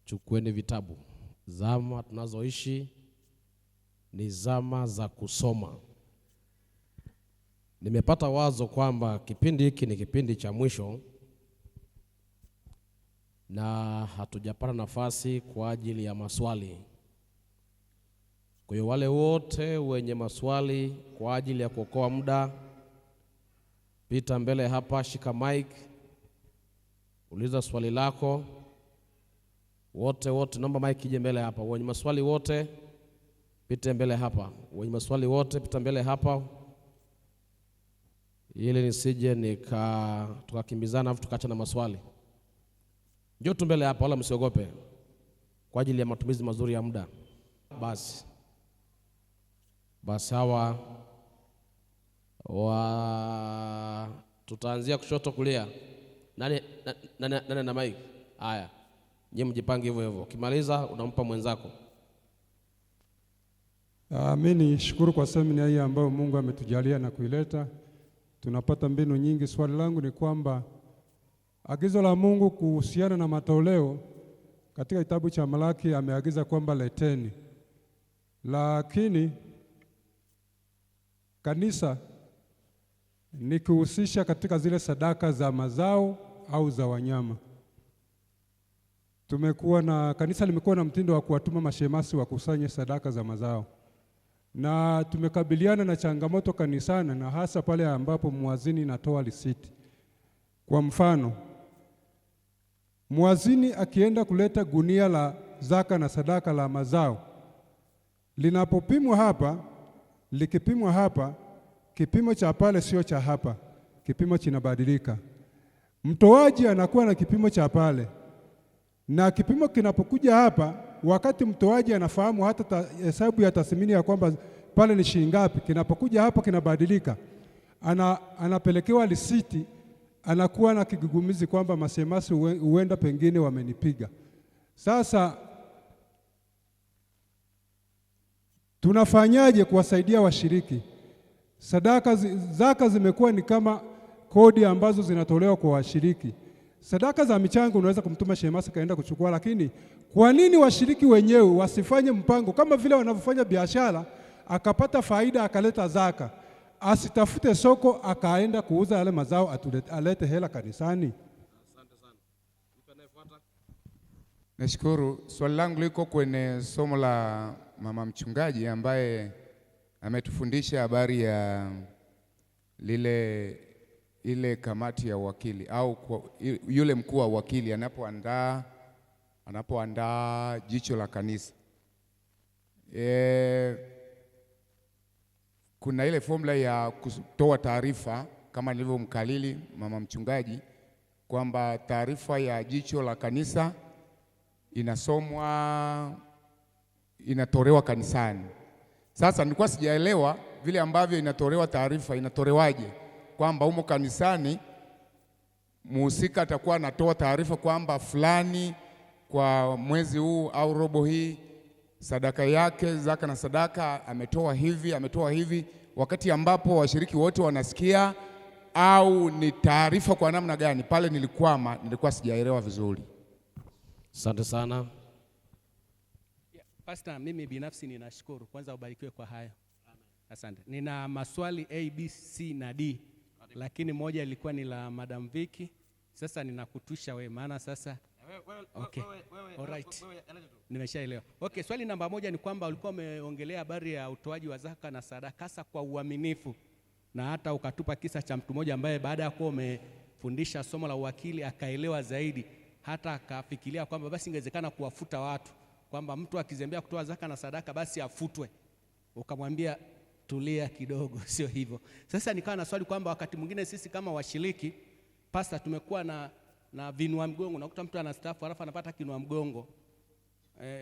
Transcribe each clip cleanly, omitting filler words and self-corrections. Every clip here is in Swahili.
chukueni vitabu. Zama tunazoishi ni zama za kusoma. Nimepata wazo kwamba kipindi hiki ni kipindi cha mwisho na hatujapata nafasi kwa ajili ya maswali. Kwa hiyo wale wote wenye maswali kwa ajili ya kuokoa muda, pita mbele hapa, shika mic, uliza swali lako. Wote naomba mic ije mbele hapa. Wenye maswali wote pita mbele hapa. Wenye maswali wote pita mbele hapa, ili nisije tukakimbizana afu tukaacha na maswali. Njoo tu mbele hapa, wala msiogope, kwa ajili ya matumizi mazuri ya muda. Basi hawa tutaanzia kushoto kulia. Nani na mic? Haya, nyinyi mjipange hivyo hivyo. Ukimaliza unampa mwenzako. Mimi nishukuru kwa semina hii ambayo Mungu ametujalia na kuileta. Tunapata mbinu nyingi. Swali langu ni kwamba agizo la Mungu kuhusiana na matoleo katika kitabu cha Malaki ameagiza kwamba leteni. Lakini kanisa ni kuhusisha katika zile sadaka za mazao au za wanyama. Kanisa limekuwa na mtindo wa kuwatuma mashemasi wakusanye sadaka za mazao. Na tumekabiliana na changamoto kanisani, na hasa pale ambapo muazini inatoa risiti. Kwa mfano, muazini akienda kuleta gunia la zaka na sadaka la mazao, linapopimwa hapa, likipimwa hapa, kipimo cha pale sio cha hapa, kipimo kinabadilika. Mtoaji anakuwa na kipimo cha pale, na kipimo kinapokuja hapa, wakati mtoaji anafahamu hata hesabu ya tathmini ya kwamba pale ni shilingi ngapi, kinapokuja hapa kinabadilika, anapelekewa risiti, anakuwa na kigugumizi kwamba masemasi huenda pengine wamenipiga. Sasa tunafanyaje kuwasaidia washiriki? Zaka zimekuwa ni kama kodi ambazo zinatolewa kwa washiriki. Sadaka za michango unaweza kumtuma shemasi kaenda kuchukua, lakini kwa nini washiriki wenyewe wasifanye mpango kama vile wanavyofanya biashara, akapata faida akaleta zaka, asitafute soko akaenda kuuza yale mazao alete hela kanisani? Asante sana. Unafuata? Nashukuru. Swali langu liko kwenye somo la mama mchungaji ambaye ametufundisha habari ya ile kamati ya wakili au yule mkuu wa wakili anapoandaa jicho la kanisa. Kuna ile formula ya kutoa taarifa kama nilivyomkalili mama mchungaji kwamba taarifa ya jicho la kanisa inatolewa kanisani. Sasa nilikuwa sijaelewa vile ambavyo inatolewa taarifa, inatolewaje? Kwamba humo kanisani muhusika atakuwa anatoa taarifa kwamba fulani kwa mwezi huu au robo hii sadaka yake, zaka na sadaka ametoa hivi, wakati ambapo washiriki wote wanasikia, au ni taarifa kwa namna gani? Pale nilikuwa sijaelewa vizuri. Asante sana. Pastor, mimi binafsi ninashukuru. Kwanza ubarikiwe kwa haya. Asante. Nina maswali A, B, C na D. Lakini moja ilikuwa ni la Madam Vicky. Sasa ninakutusha wewe, maana sasa okay. Alright. Nimeshaelewa. Okay, swali namba 1 ni kwamba ulikuwa umeongelea habari ya utoaji wa zaka na sadaka kwa uaminifu, na hata ukatupa kisa cha mtu mmoja ambaye baada ya kuwa umefundisha somo la uwakili akaelewa zaidi, hata akafikiria kwamba basi ingewezekana kuwafuta watu, kwamba mtu akizembea kutoa zaka na sadaka basi afutwe. Ukamwambia tulia kidogo, sio hivyo. Sasa nikawa na swali kwamba wakati mwingine sisi kama washiriki, pastor, tumekuwa na vinua mgongo. Unakuta mtu anastaafu alafu anapata kinua mgongo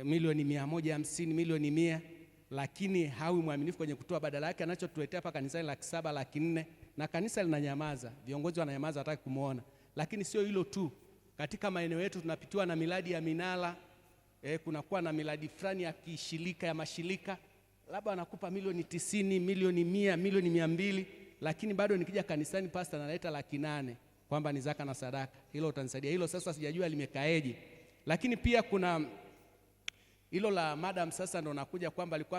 milioni 150, milioni 100, lakini hawi mwaminifu kwenye kutoa. Badala yake anachotuletea hapa kanisani 700,000, 400,000, na kanisa linanyamaza, viongozi wananyamaza, hataki kumuona. Lakini sio hilo tu, katika maeneo yetu tunapitiwa na miradi ya minala, kunakuwa na miradi fulani ya kishirika, ya mashirika, labda anakupa milioni 90, milioni 100, milioni 200, lakini bado nikija kanisani pastor analeta 800,000 kwamba ni zaka na sadaka. Hilo utanisaidia? Hilo sasa sijajua limekaeje. Lakini pia kuna hilo la madam, sasa ndo nakuja kwamba alikuwa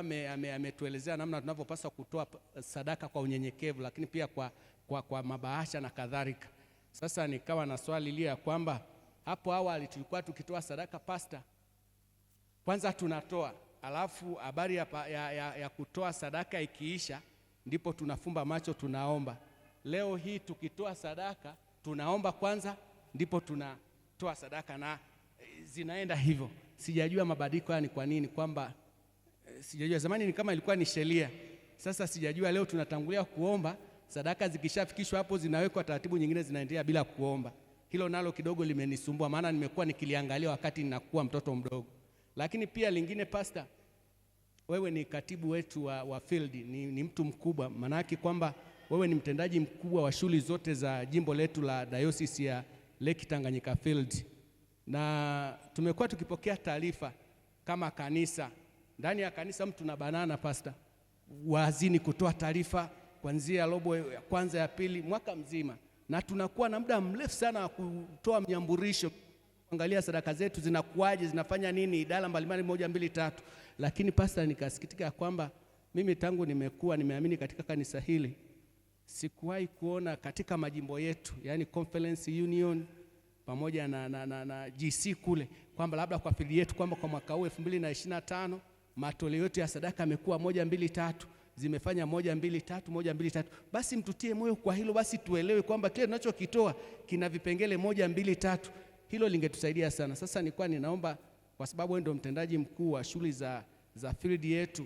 ametuelezea namna tunavyopaswa kutoa sadaka kwa unyenyekevu, lakini pia kwa mabahasha na kadhalika. Sasa nikawa na swali lile ya kwamba hapo awali tulikuwa tukitoa sadaka pasta, kwanza tunatoa, alafu habari ya kutoa sadaka ikiisha ndipo tunafumba macho tunaomba. Leo hii tukitoa sadaka tunaomba kwanza ndipo tunatoa sadaka, na zinaenda hivyo. Sijajua mabadiliko haya ni kwa nini, kwamba sijajua. Zamani ni kama ilikuwa ni sheria, sasa sijajua. Leo tunatangulia kuomba, sadaka zikishafikishwa hapo zinawekwa, taratibu nyingine zinaendelea bila kuomba. Hilo nalo kidogo limenisumbua, maana nimekuwa nikiliangalia wakati ninakuwa mtoto mdogo. Lakini pia lingine, pasta, wewe ni katibu wetu wa field, ni mtu mkubwa, maana yake kwamba wewe ni mtendaji mkubwa wa shughuli zote za jimbo letu la Diocese ya Lake Tanganyika Field. Na tumekuwa tukipokea taarifa kama kanisa, ndani ya kanisa mtu na banana pasta, wazini kutoa taarifa kuanzia robo ya kwanza ya pili mwaka mzima, na tunakuwa na muda mrefu sana wa kutoa mnyamburisho, kuangalia sadaka zetu zinakuaje, zinafanya nini, idara mbalimbali 1 2 3. Lakini pasta, nikasikitika kwamba mimi tangu nimeamini katika kanisa hili sikuwahi kuona katika majimbo yetu, yani Conference Union pamoja na GC kule, kwamba labda kwa fili yetu kwamba kwa mwaka huu 2025 matoleo yetu ya sadaka yamekuwa 1 2 3, zimefanya 1 2 3 1 2 3. Basi mtutie moyo kwa hilo, basi tuelewe kwamba kile tunachokitoa kina vipengele 1 2 3. Hilo lingetusaidia sana. Sasa nilikuwa ninaomba, kwa sababu wewe ndio mtendaji mkuu wa shughuli za field yetu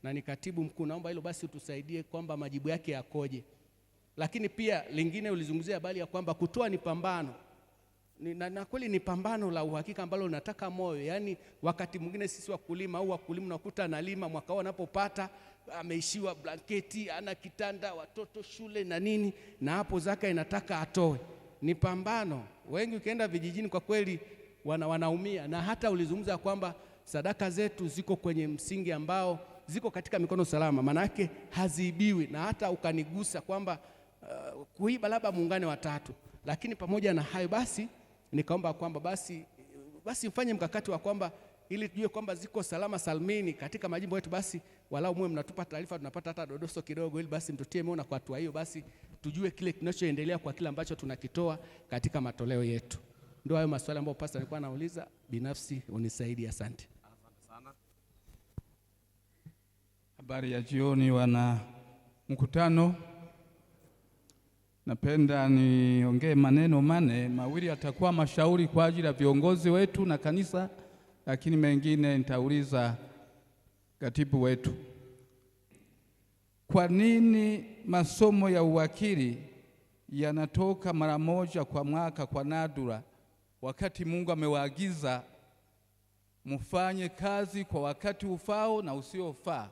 na ni katibu mkuu, naomba hilo basi utusaidie kwamba majibu yake yakoje. Lakini pia lingine, ulizungumzia habari ya kwamba kutoa ni pambano. Na kweli ni pambano la uhakika ambalo linataka moyo. Yaani wakati mwingine sisi wakulima unakuta analima, mwaka wao anapopata ameishiwa blanketi, ana kitanda, watoto shule na nini, na hapo zaka inataka atoe. Ni pambano. Wengi ukienda vijijini kwa kweli wanaumia. Na hata ulizungumza kwamba sadaka zetu ziko kwenye msingi ambao ziko katika mikono salama, manake haziibiwi. Na hata ukanigusa kwamba kuiba labda muungane watatu. Lakini pamoja na hayo basi nikaomba kwamba basi mfanye mkakati wa kwamba ili tujue kwamba ziko salama salmini katika majimbo yetu, basi walau mwe mnatupa taarifa, tunapata hata dodoso kidogo, ili basi mtutie moyo, na kwa hatua hiyo basi tujue kile kinachoendelea kwa kile ambacho tunakitoa katika matoleo yetu. Ndio hayo maswali ambayo pastor alikuwa anauliza, binafsi unisaidie. Asante. Habari ya jioni wana mkutano. Napenda niongee maneno mawili atakuwa mashauri kwa ajili ya viongozi wetu na kanisa, lakini mengine nitauliza katibu wetu. Kwa nini masomo ya uwakili yanatoka mara moja kwa mwaka kwa nadra, wakati Mungu amewaagiza mfanye kazi kwa wakati ufao na usiofaa?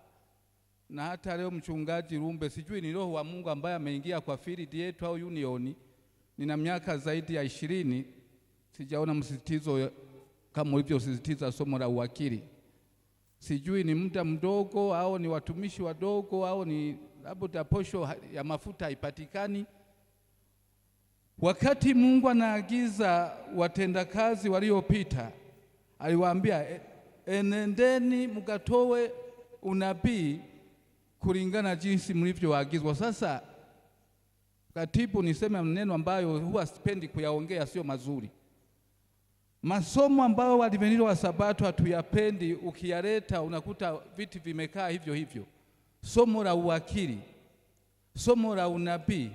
Na hata leo Mchungaji Rumbe, sijui ni roho wa Mungu ambaye ameingia kwa field yetu au unioni. Nina miaka zaidi ya 20, sijaona msisitizo kama ulivyosisitiza somo la uwakili. Sijui ni muda mdogo au ni watumishi wadogo au ni labda posho ya mafuta haipatikani. Wakati Mungu anaagiza watendakazi waliopita, aliwaambia enendeni mkatoe unabii kulingana jinsi mlivyoagizwa. Sasa katibu, niseme maneno ambayo huwa sipendi kuyaongea, sio mazuri. Masomo ambayo Waadventista wa Sabato hatuyapendi, ukiyaleta unakuta viti vimekaa hivyo hivyo. Somo la uwakili, somo la unabii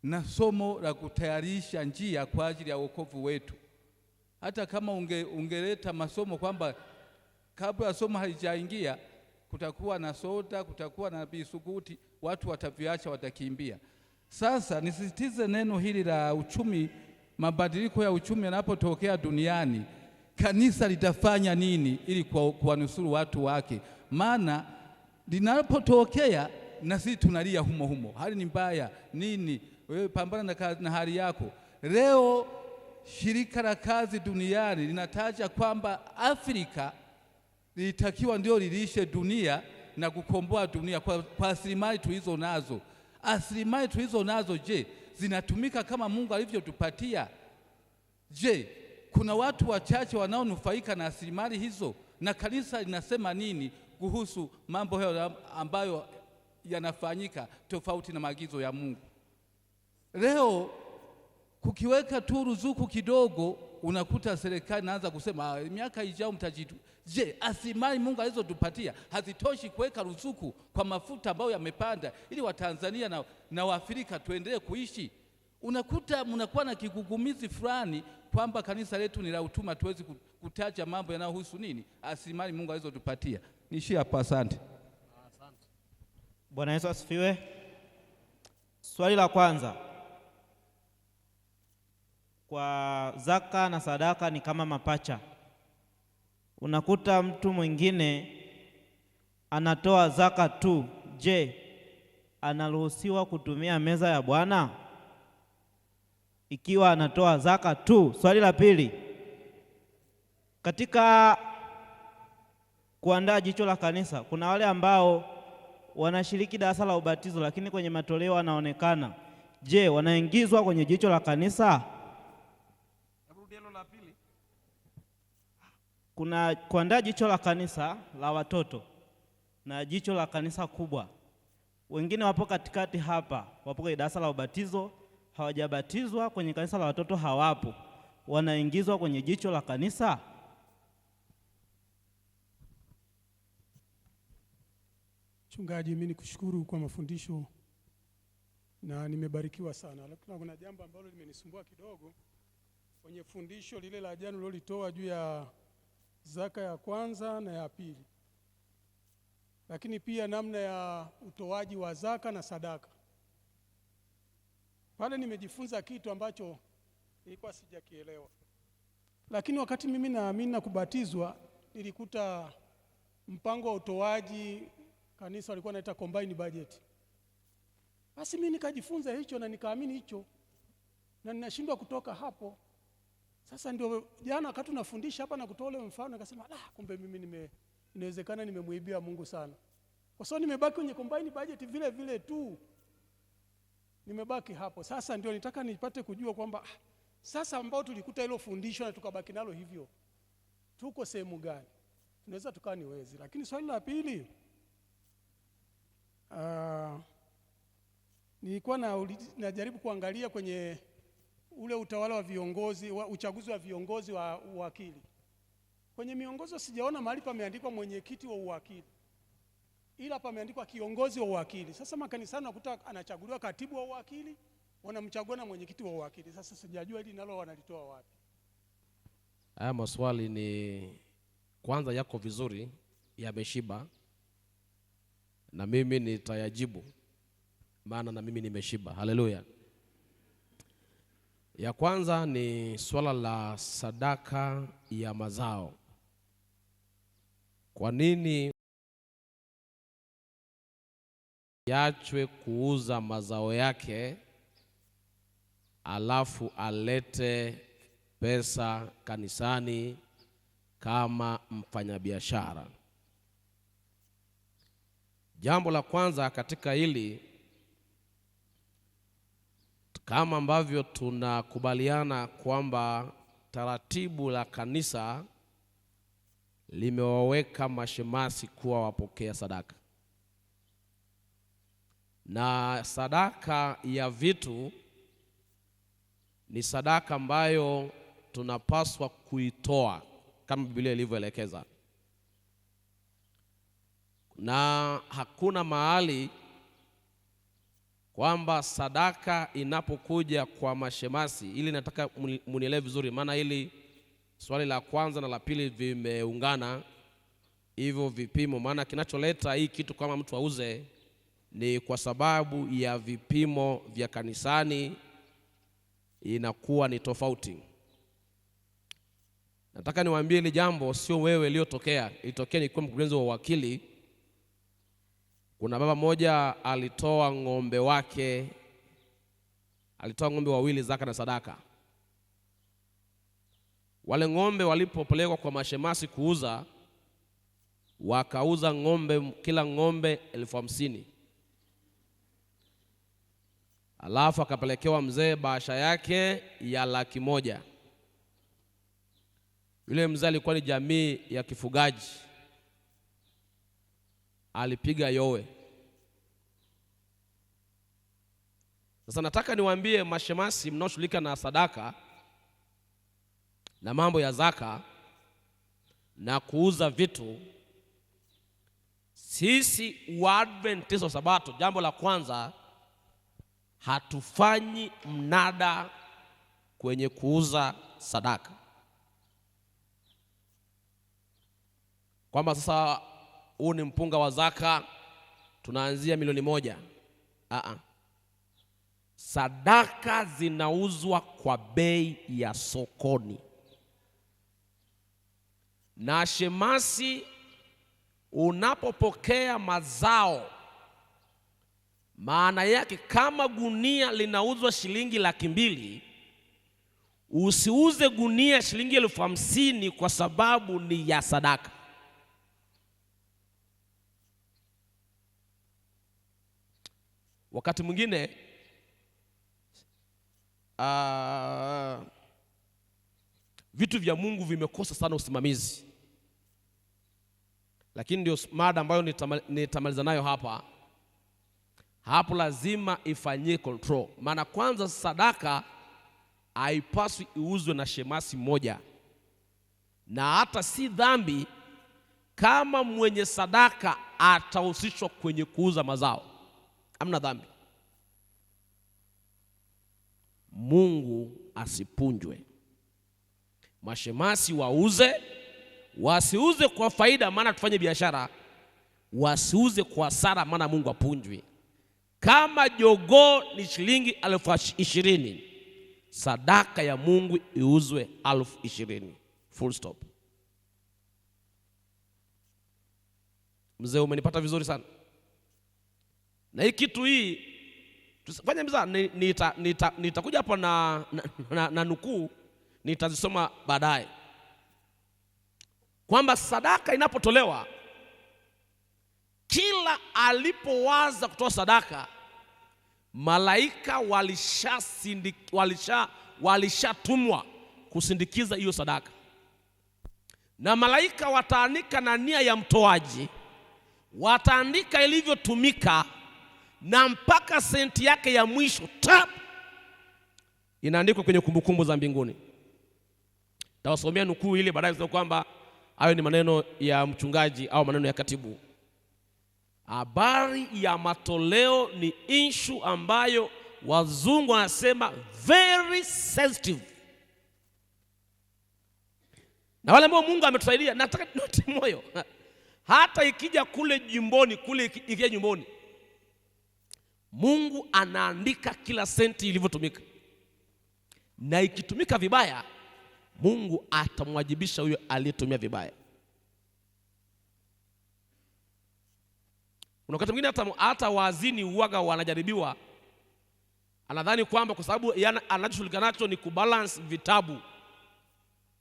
na somo la kutayarisha njia kwa ajili ya wokovu wetu. Hata kama ungeleta masomo kwamba kabla somo halijaingia kutakuwa na soda, kutakuwa na bisukuti, watu wataviacha, watakimbia. Sasa nisisitize neno hili la uchumi. Mabadiliko ya uchumi yanapotokea duniani, kanisa litafanya nini ili kuwanusuru watu wake? Maana linapotokea na sisi tunalia humo humo, hali ni mbaya nini, wewe pambana na hali yako. Leo shirika la kazi duniani linataja kwamba Afrika litakiwa ndio lilishe dunia na kukomboa dunia kwa rasilimali tulizo nazo. Rasilimali tulizo nazo, je, zinatumika kama Mungu alivyotupatia? Je, kuna watu wachache wanaonufaika na rasilimali hizo, na kanisa linasema nini kuhusu mambo hayo ambayo yanafanyika tofauti na maagizo ya Mungu? Leo kukiweka tu ruzuku kidogo, unakuta serikali inaanza kusema miaka ijao mtajitu. Je, rasilimali Mungu alizotupatia hazitoshi kuweka ruzuku kwa mafuta ambayo yamepanda ili Watanzania na Waafrika tuendelee kuishi? Unakuta mnakuwa na kigugumizi fulani kwamba kanisa letu ni la utuma, tuwezi kutaja mambo yanayohusu nini rasilimali Mungu alizotupatia. Niishie hapo, asante. Bwana Yesu asifiwe. Swali la kwanza, kwa zaka na sadaka ni kama mapacha. Unakuta mtu mwingine anatoa zaka tu. Je, anaruhusiwa kutumia meza ya Bwana ikiwa anatoa zaka tu? Swali la pili, katika kuandaa jicho la kanisa kuna wale ambao wanashiriki darasa la ubatizo lakini kwenye matoleo wanaonekana. Je, wanaingizwa kwenye jicho la kanisa? Kuna kuandaa jicho la kanisa la watoto na jicho la kanisa kubwa. Wengine wapo katikati hapa, wapo kwenye darasa la ubatizo, hawajabatizwa, kwenye kanisa la watoto hawapo. Wanaingizwa kwenye jicho la kanisa? Mchungaji, mimi nikushukuru kwa mafundisho na nimebarikiwa sana, lakini kuna jambo ambalo limenisumbua kidogo kwenye fundisho lile la jana ulilolitoa juu ya zaka ya kwanza na ya pili, lakini pia namna ya utoaji wa zaka na sadaka. Pale nimejifunza kitu ambacho nilikuwa sijakielewa, lakini wakati mimi naamini na kubatizwa nilikuta mpango wa utoaji kanisa walikuwa wanaita combined budget. Basi mimi nikajifunza hicho na nikaamini hicho na ninashindwa kutoka hapo. Sasa ndio jana wakati tunafundisha hapa na kutoa ule mfano nikasema kumbe mimi inawezekana nimemuibia Mungu sana, kwa sababu nimebaki kwenye combined budget vile vile tu, nimebaki hapo. Sasa ndio nitaka nipate kujua kwamba sasa ambao tulikuta hilo fundisho na tukabaki nalo hivyo, tuko sehemu gani? Tunaweza tukawa niwezi. Lakini swali la pili, nilikuwa najaribu kuangalia kwenye ule utawala wa viongozi, uchaguzi wa viongozi wa uwakili. Kwenye miongozo sijaona mahali pameandikwa mwenyekiti wa uwakili, ila pameandikwa kiongozi wa uwakili. Sasa makanisani nakuta anachaguliwa katibu wa uwakili, wanamchagua na mwenyekiti wa uwakili. Sasa sijajua hili nalo wanalitoa wapi. Haya maswali ni kwanza yako vizuri, yameshiba, na mimi nitayajibu maana na mimi nimeshiba. Haleluya. Ya kwanza ni swala la sadaka ya mazao. Kwa nini yachwe kuuza mazao yake alafu alete pesa kanisani kama mfanyabiashara? Jambo la kwanza katika hili, kama ambavyo tunakubaliana kwamba taratibu la kanisa limewaweka mashemasi kuwa wapokea sadaka, na sadaka ya vitu ni sadaka ambayo tunapaswa kuitoa kama Biblia ilivyoelekeza, na hakuna mahali kwamba sadaka inapokuja kwa mashemasi, ili nataka munielewe vizuri, maana hili swali la kwanza na la pili vimeungana hivyo vipimo. Maana kinacholeta hii kitu kama mtu auze ni kwa sababu ya vipimo vya kanisani inakuwa ni tofauti. Nataka niwaambie hili jambo sio wewe iliyotokea, ilitokea nikiwa mkurugenzi wa wakili. Kuna baba mmoja alitoa ng'ombe wake, alitoa ng'ombe wawili zaka na sadaka. Wale ng'ombe walipopelekwa kwa mashemasi kuuza, wakauza ng'ombe, kila ng'ombe 50,000. Alafu akapelekewa mzee bahasha yake ya 100,000. Yule mzee alikuwa ni jamii ya kifugaji, alipiga yowe. Sasa nataka niwaambie mashemasi mnaoshughulika na sadaka na mambo ya zaka na kuuza vitu, sisi Waadventista wa Sabato, jambo la kwanza, hatufanyi mnada kwenye kuuza sadaka, kwamba sasa huu ni mpunga wa zaka tunaanzia milioni 1. Sadaka zinauzwa kwa bei ya sokoni, na shemasi unapopokea mazao, maana yake kama gunia linauzwa shilingi 200,000, usiuze gunia shilingi 50,000 kwa sababu ni ya sadaka. Wakati mwingine vitu vya Mungu vimekosa sana usimamizi, lakini ndio mada ambayo nitamaliza nayo hapa. Hapo lazima ifanyie control, maana kwanza sadaka haipaswi iuzwe na shemasi mmoja, na hata si dhambi kama mwenye sadaka atahusishwa kwenye kuuza mazao, hamna dhambi. Mungu asipunjwe. Mashemasi wauze, wasiuze kwa faida maana tufanye biashara, wasiuze kwa hasara maana Mungu apunjwe. Kama jogoo ni shilingi 20,000, sadaka ya Mungu iuzwe 20,000, full stop. Mzee, umenipata vizuri sana? Na hii kitu hii tusifanye mza, nitakuja hapa na nukuu nitazisoma baadaye, kwamba sadaka inapotolewa, kila alipowaza kutoa sadaka, malaika walishatumwa kusindikiza hiyo sadaka, na malaika wataandika na nia ya mtoaji, wataandika ilivyotumika, na mpaka senti yake ya mwisho inaandikwa kwenye kumbukumbu za mbinguni. Tawasomea nukuu ile baadaye, sio kwamba hayo ni maneno ya mchungaji au maneno ya katibu. Habari ya matoleo ni issue ambayo wazungu wanasema very sensitive, na wale ambao Mungu ametusaidia, nataka tutie moyo, hata ikija kule jimboni, kule ikija jimboni, Mungu anaandika kila senti ilivyotumika, na ikitumika vibaya Mungu atamwajibisha huyo aliyetumia vibaya. Kuna wakati mwingine hata wazini uwaga wanajaribiwa, anadhani kwamba kwa sababu anachoshughulika nacho ni kubalance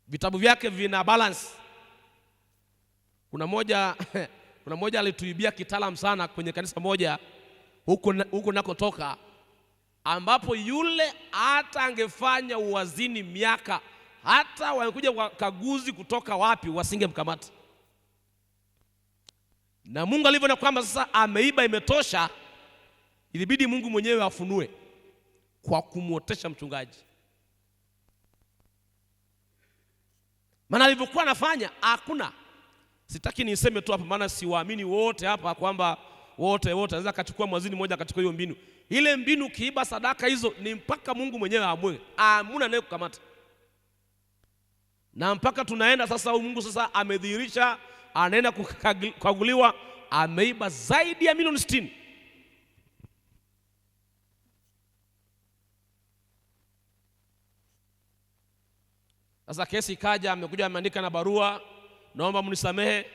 vitabu vyake vina balance. Kuna moja alituibia kitaalamu sana kwenye kanisa moja huko nakotoka, ambapo yule hata angefanya uwazini miaka, hata wangekuja wakaguzi kutoka wapi wasingemkamata. Na Mungu alivyoona kwamba sasa ameiba, imetosha, ilibidi Mungu mwenyewe afunue kwa kumwotesha mchungaji. Maana alivyokuwa anafanya hakuna, sitaki niseme tu hapa maana siwaamini wote hapa kwamba wote anaweza akachukua mwazini mmoja akachukua hiyo mbinu. Ile mbinu kiiba sadaka hizo ni mpaka Mungu mwenyewe aamue, hamuna naye kukamata. Na mpaka tunaenda sasa, Mungu sasa amedhihirisha, anaenda kukaguliwa, ameiba zaidi ya milioni 60. Sasa kesi ikaja, amekuja ameandika na barua, naomba mnisamehe.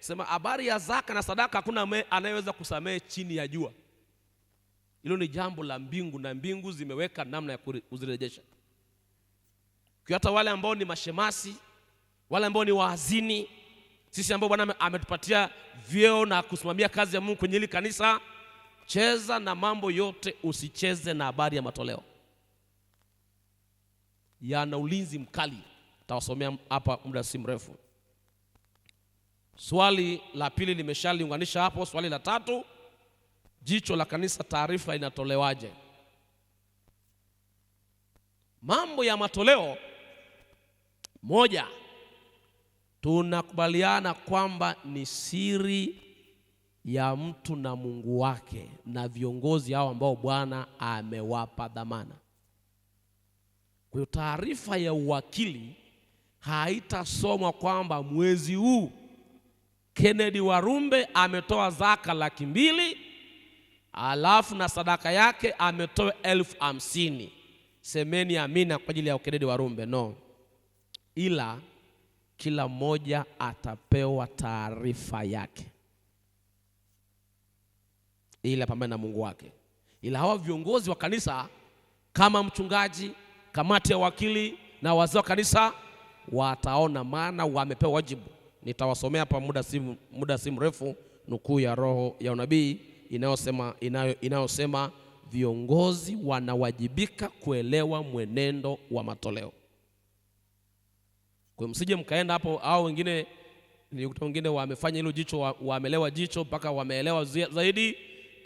Sema habari ya zaka na sadaka hakuna anayeweza kusamehe chini ya jua. Hilo ni jambo la mbingu, na mbingu zimeweka namna ya kuzirejesha. Kwa hata wale ambao ni mashemasi, wale ambao ni wazini, sisi ambao Bwana ametupatia vyeo na kusimamia kazi ya Mungu kwenye hili kanisa, cheza na mambo yote, usicheze na habari ya matoleo. Yana ulinzi mkali. Nitawasomea hapa muda si mrefu. Swali la pili limeshaliunganisha hapo. Swali la tatu, jicho la kanisa, taarifa inatolewaje? Mambo ya matoleo. Moja, tunakubaliana kwamba ni siri ya mtu na Mungu wake na viongozi hao ambao Bwana amewapa dhamana. Kwa hiyo taarifa ya uwakili haitasomwa kwamba mwezi huu Kennedy Warumbe ametoa zaka 200,000 alafu na sadaka yake ametoa 50,000. Semeni amina kwa ajili ya Kennedy Warumbe. No. Ila kila mmoja atapewa taarifa yake, ila pamoja na Mungu wake. Ila hawa viongozi wa kanisa kama mchungaji, kamati ya wakili na wazee wa kanisa wataona, maana wamepewa wajibu. Nitawasomea hapa muda si mrefu nukuu ya roho ya unabii inayosema viongozi wanawajibika kuelewa mwenendo wa matoleo. Kwa msije mkaenda hapo, au wengine nilikuta wengine wamefanya hilo jicho, waamelewa jicho mpaka wameelewa zaidi,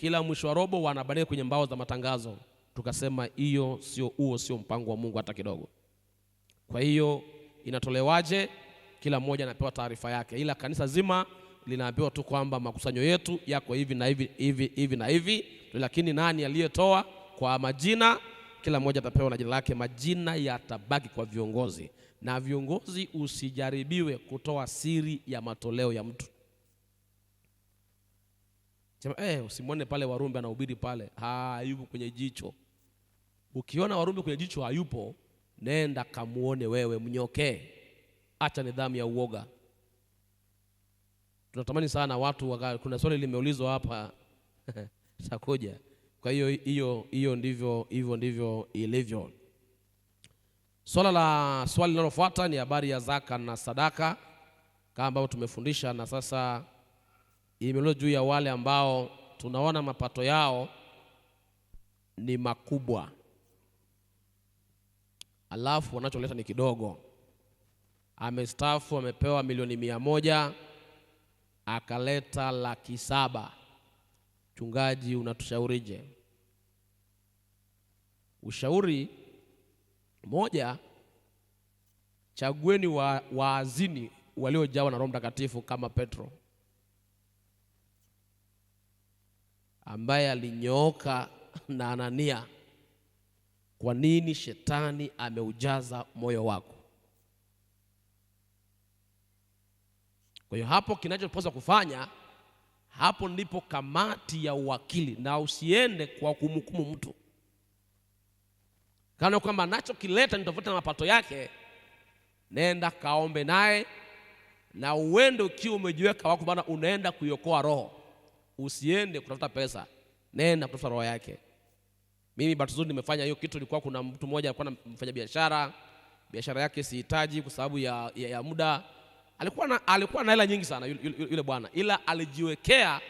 kila mwisho wa robo wanabadilika kwenye mbao za matangazo. Tukasema huo sio mpango wa Mungu hata kidogo. Kwa hiyo inatolewaje? Kila mmoja anapewa taarifa yake, ila kanisa zima linaambiwa tu kwamba makusanyo yetu yako hivi na hivi na hivi, lakini nani aliyetoa kwa majina, kila mmoja atapewa na jina lake. Majina yatabaki kwa viongozi, na viongozi usijaribiwe kutoa siri ya matoleo ya mtu. Sema usimwone pale Warumbe anahubiri pale, hayupo kwenye jicho. Ukiona Warumbe kwenye jicho hayupo, nenda kamuone wewe, mnyokee. Acha nidhamu ya uoga. Tunatamani sana watu kuna swali limeulizwa hapa sakoja. Kwa hiyo ndivyo ilivyo. Swali linalofuata ni habari ya zaka na sadaka, kama ambavyo tumefundisha, na sasa imeulizwa juu ya wale ambao tunaona mapato yao ni makubwa alafu wanacholeta ni kidogo. Amestaafu, amepewa milioni 100, akaleta 700,000. Mchungaji, unatushaurije? Ushauri moja, chagueni waazini waliojawa na Roho Mtakatifu kama Petro ambaye alinyooka na Anania. Kwa nini shetani ameujaza moyo wako? Kwa hiyo hapo kinachopaswa kufanya, hapo ndipo kamati ya uwakili, na usiende kwa kumhukumu mtu kana kwamba anachokileta ni tofauti na mapato yake. Nenda kaombe naye, na uende ukiwa umejiweka wako, bana unaenda kuiokoa roho. Usiende kutafuta pesa, nenda kutafuta roho yake. Mimi Batuzuni nimefanya hiyo kitu. Ilikuwa kuna mtu mmoja alikuwa anafanya biashara yake sihitaji kwa sababu ya muda. Alikuwa na hela nyingi sana yule bwana, ila alijiwekea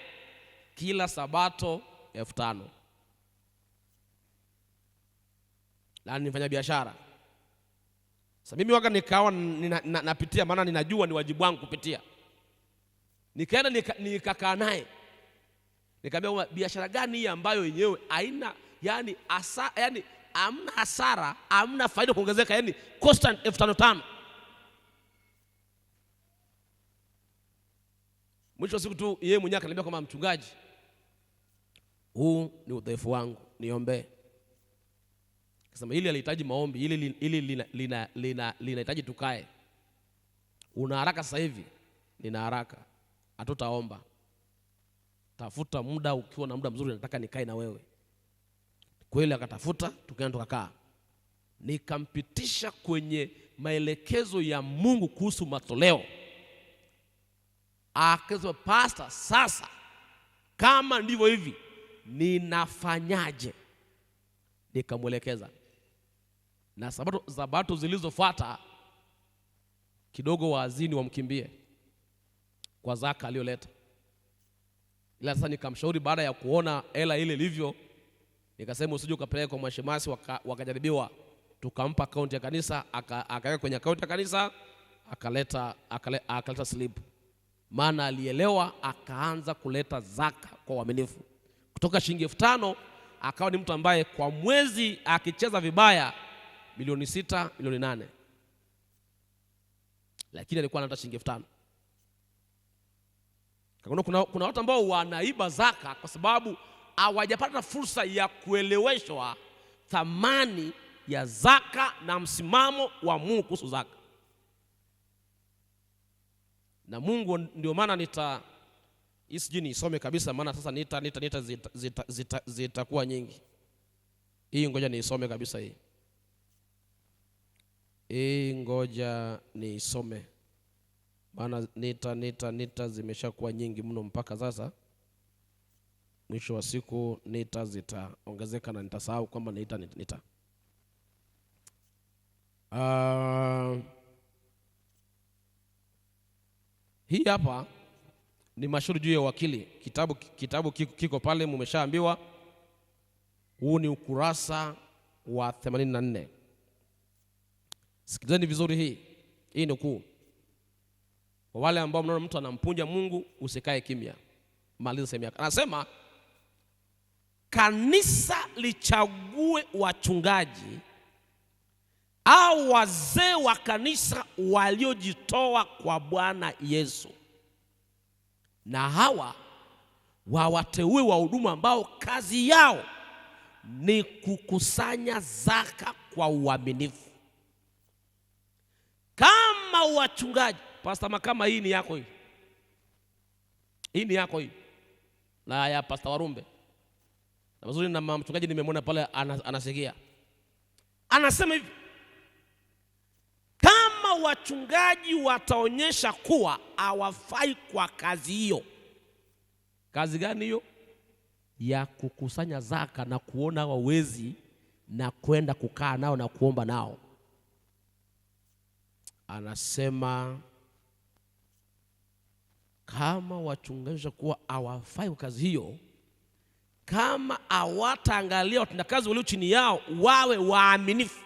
kila Sabato 5,000. Na nifanya biashara. Sasa mimi waka nikawa napitia, maana ninajua ni wajibu wangu kupitia. Nikaenda nikakaa naye. Nikamwambia, biashara gani hii ambayo yenyewe haina yani hamna hasara, hamna faida kuongezeka, yani constant 5,500. Mwisho siku tu yeye mwenyewe akaniambia kama mchungaji, huu ni udhaifu wangu, niombe. Akasema hili alihitaji maombi, hili linahitaji tukae. Una haraka sasa hivi? Nina haraka. Hatutaomba. Tafuta muda, ukiwa na muda mzuri nataka nikae na wewe. Kweli akatafuta, tukaenda tukakaa. Nikampitisha kwenye maelekezo ya Mungu kuhusu matoleo. Akasema, pastor, sasa kama ndivyo hivi ninafanyaje? Nikamwelekeza. Na Sabato zilizofuata kidogo waazini wamkimbie kwa zaka aliyoleta. Ila sasa nikamshauri, baada ya kuona hela ile ilivyo, nikasema usije ukapeleka kwa mashemasi wakajaribiwa. tukampa akaunti ya kanisa, akaweka kwenye akaunti ya kanisa, akaleta slip. Maana alielewa, akaanza kuleta zaka kwa uaminifu. Kutoka shilingi 5,000 akawa ni mtu ambaye kwa mwezi akicheza vibaya milioni 6, milioni 8. Lakini alikuwa anataka shilingi 5,000. Kuna watu ambao wanaiba zaka kwa sababu hawajapata fursa ya kueleweshwa thamani ya zaka na msimamo wa Mungu kuhusu zaka. Na Mungu ndio maana sijui nisome kabisa, maana sasa zitakuwa nyingi. Hii ngoja niisome kabisa hii. Ngoja niisome. Maana zimeshakuwa nyingi mno mpaka sasa. Mwisho wa siku zitaongezeka na nitasahau kwamba hii hapa ni mashauri juu ya wakili. Kitabu kiko pale, mmeshaambiwa. Huu ni ukurasa wa 84. Sikilizeni vizuri hii nukuu. Kwa wale ambao mnaona mtu anampunja Mungu, usikae kimya. Maliza sehemu yako. Anasema kanisa lichague wachungaji au wazee wa kanisa waliojitoa kwa Bwana Yesu, na hawa wawateue wahudumu ambao kazi yao ni kukusanya zaka kwa uaminifu. Kama wachungaji, Pastor Makama, hii ni yako hii. Hii ni yako hii. Na ya Pastor Warumbe. Na mazuri na mchungaji nimemwona pale anasikia. Anasema hivi: kama wachungaji wataonyesha kuwa hawafai kwa kazi hiyo. Kazi gani hiyo? Ya kukusanya zaka na kuona wawezi na kwenda kukaa nao na kuomba nao. Anasema kama wachungaji kuwa hawafai kwa kazi hiyo, kama hawataangalia watendakazi walio chini yao wawe waaminifu,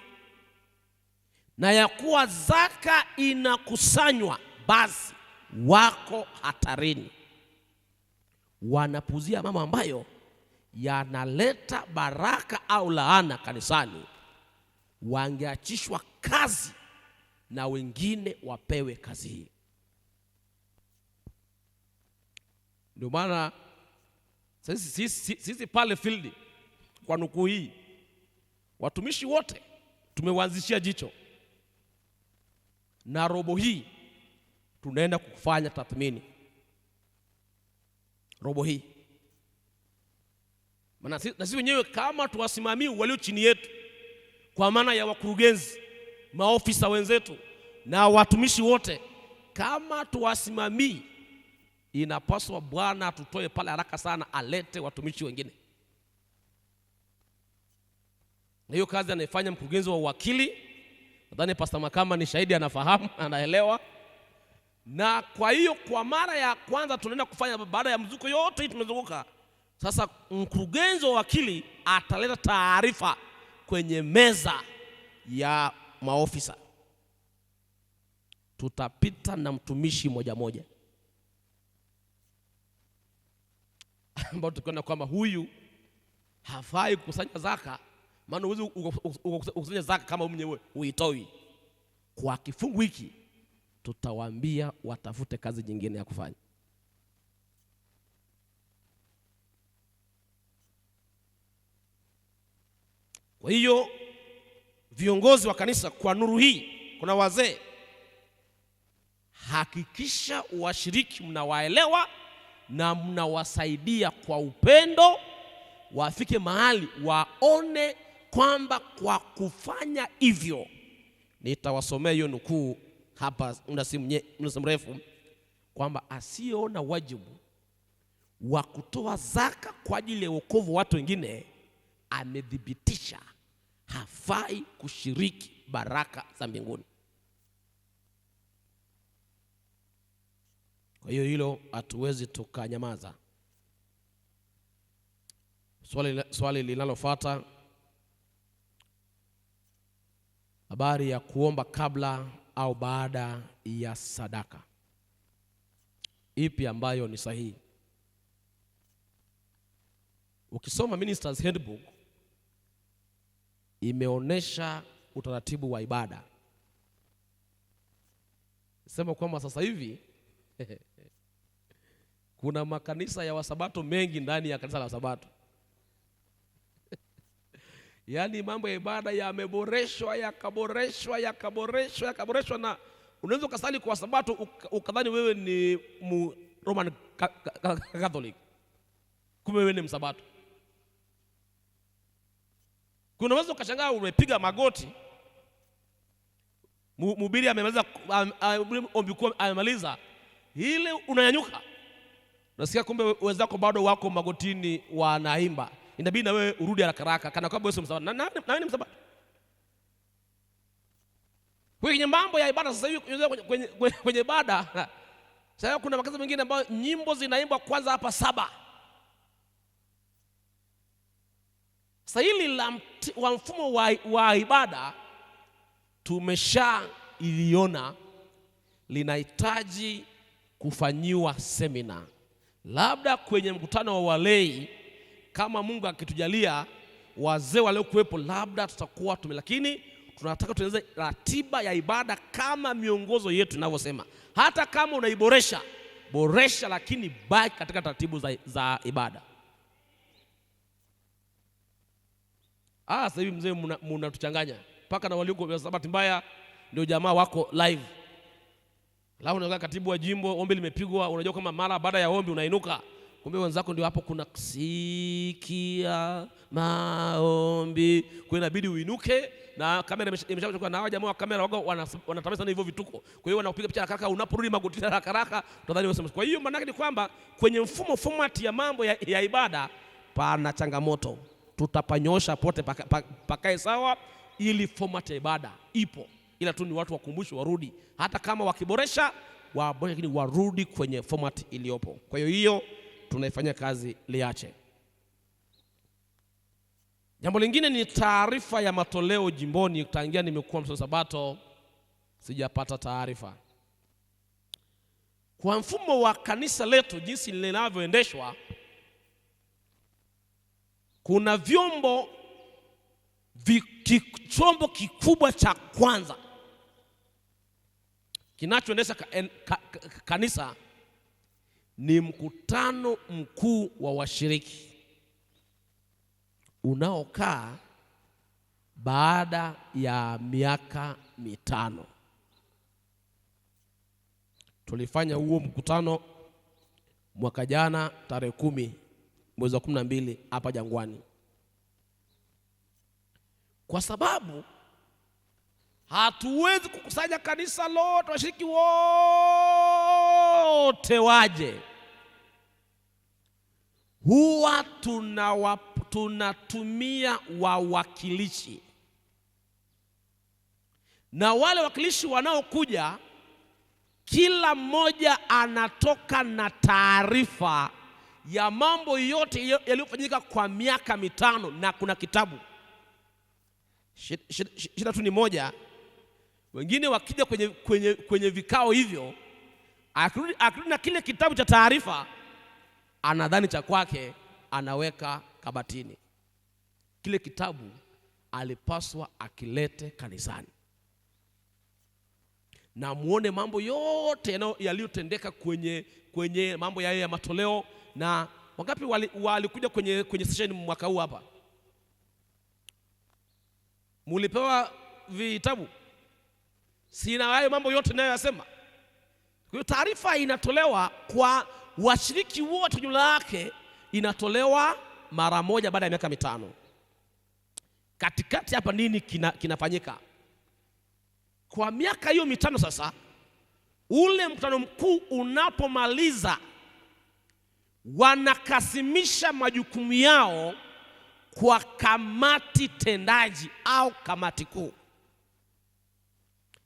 na ya kuwa zaka inakusanywa, basi wako hatarini. Wanapuzia mambo ambayo yanaleta baraka au laana kanisani, wangeachishwa kazi na wengine wapewe kazi hii. Ndio maana sisi pale field, kwa nukuu hii, watumishi wote tumewaanzishia jicho, na robo hii tunaenda kufanya tathmini. Robo hii, maana na sisi wenyewe kama tuwasimamie walio chini yetu, kwa maana ya wakurugenzi, maofisa wenzetu na watumishi wote, kama tuwasimamie, inapaswa Bwana tutoe pale haraka sana, alete watumishi wengine. Na hiyo kazi anaifanya mkurugenzi wa uwakili. Nadhani Pastor Makama ni shahidi, anafahamu, anaelewa. Na kwa hiyo kwa mara ya kwanza tunaenda kufanya, baada ya mzuko yote hii tumezunguka, sasa mkurugenzi wa wakili ataleta taarifa kwenye meza ya maofisa. Tutapita na mtumishi moja moja ambao tukiona kwamba huyu hafai kukusanya zaka. Maana huwezi ukusanya zaka kama mwenyewe uitoi. Kwa kifungu hiki tutawaambia watafute kazi nyingine ya kufanya. Kwa hiyo viongozi wa kanisa, kwa nuru hii, kuna wazee, hakikisha washiriki mnawaelewa na mnawasaidia kwa upendo, wafike mahali waone kwamba kwa kufanya hivyo. Nitawasomea hiyo nukuu hapa muda si mrefu, kwamba asiyeona wajibu wa kutoa zaka kwa ajili ya wokovu wa watu wengine amedhibitisha hafai kushiriki baraka za mbinguni. Kwa hiyo hilo hatuwezi tukanyamaza. Swali linalofuata, habari ya kuomba kabla au baada ya sadaka. Ipi ambayo ni sahihi? Ukisoma Ministers Handbook imeonesha utaratibu wa ibada. Sema kwamba sasa hivi kuna makanisa ya Wasabato mengi ndani ya kanisa la Sabato. Yaani mambo ya ibada yameboreshwa, yakaboreshwa na unaweza ukasali kwa Sabato ukadhani wewe ni Roman Catholic. Kumbe wewe ni Msabato. Kuna unaweza ukashangaa umepiga magoti, mhubiri amemaliza ombi kwa amemaliza, ile unanyanyuka. Nasikia kumbe wenzako bado wako magotini wanaimba. Inabidi na wewe urudi haraka kana kwamba wewe Msabato. Na ni Msabato. Kwenye mambo ya ibada sasa hivi kwenye ibada sasa kuna wakati mwingine ambao nyimbo zinaimbwa kwanza hapa 7. Sasa hili wa mfumo wa ibada tumeshailiona linahitaji kufanyiwa semina. Labda kwenye mkutano wa walei, kama Mungu akitujalia wazee waliokuwepo, labda tutakuwa lakini tunataka tuanze ratiba ya ibada kama miongozo yetu inavyosema. Hata kama unaiboresha, boresha, lakini baki katika taratibu za ibada. Sasa hivi mzee mnatuchanganya. Paka na walioko wa Sabato mbaya ndio jamaa wako live. Lao unakaa katibu wa jimbo, ombi limepigwa, unajua kama mara baada ya ombi unainuka. Kumbe wenzako ndio hapo kuna sikia maombi. Kwa inabidi uinuke na kamera imeshakuchukua na hao jamaa wa kamera wako wanatamasa sana hivyo vituko. Kwa hiyo wanakupiga picha haraka unaporudi magotini haraka utadhani wewe. Kwa hiyo maana yake ni kwamba kwenye format ya mambo ya ibada pana changamoto. Tutapanyosha pote pakae sawa ili format ya ibada ipo. Ila tu ni watu wakumbushwe warudi. Hata kama wakiboresha waboreshe, lakini warudi kwenye format iliyopo. Kwa hiyo tunaifanya kazi liache. Jambo lingine ni taarifa ya matoleo jimboni. Tangia nimekuwa mtoto Sabato sijapata taarifa. Kwa mfumo wa kanisa letu jinsi linavyoendeshwa, kuna chombo kikubwa cha kwanza kinachoendesha kanisa ni mkutano mkuu wa washiriki unaokaa baada ya miaka 5. Tulifanya huo mkutano mwaka jana tarehe 10 mwezi wa 12 hapa Jangwani. Kwa sababu hatuwezi kukusanya kanisa lote, washiriki wote waje. Huwa tunatumia wawakilishi, na wale wakilishi wanaokuja kila mmoja anatoka na taarifa ya mambo yote yaliyofanyika kwa miaka 5 na kuna kitabu. Shida tu ni moja, wengine wakija kwenye vikao hivyo akirudi na kile kitabu cha taarifa anadhani cha kwake, anaweka kabatini. Kile kitabu alipaswa akilete kanisani na muone mambo yote yaliyotendeka kwenye mambo ya matoleo. Na wangapi walikuja kwenye session mwaka huu hapa? Mulipewa vitabu? Sina hayo mambo yote nayo yasema. Kwa hiyo taarifa inatolewa kwa washiriki wote, jumla yake inatolewa mara moja baada ya miaka 5. Katikati hapa nini kinafanyika? Kwa miaka hiyo 5 sasa, ule mkutano mkuu unapomaliza, wanakasimisha majukumu yao kwa kamati tendaji au kamati kuu,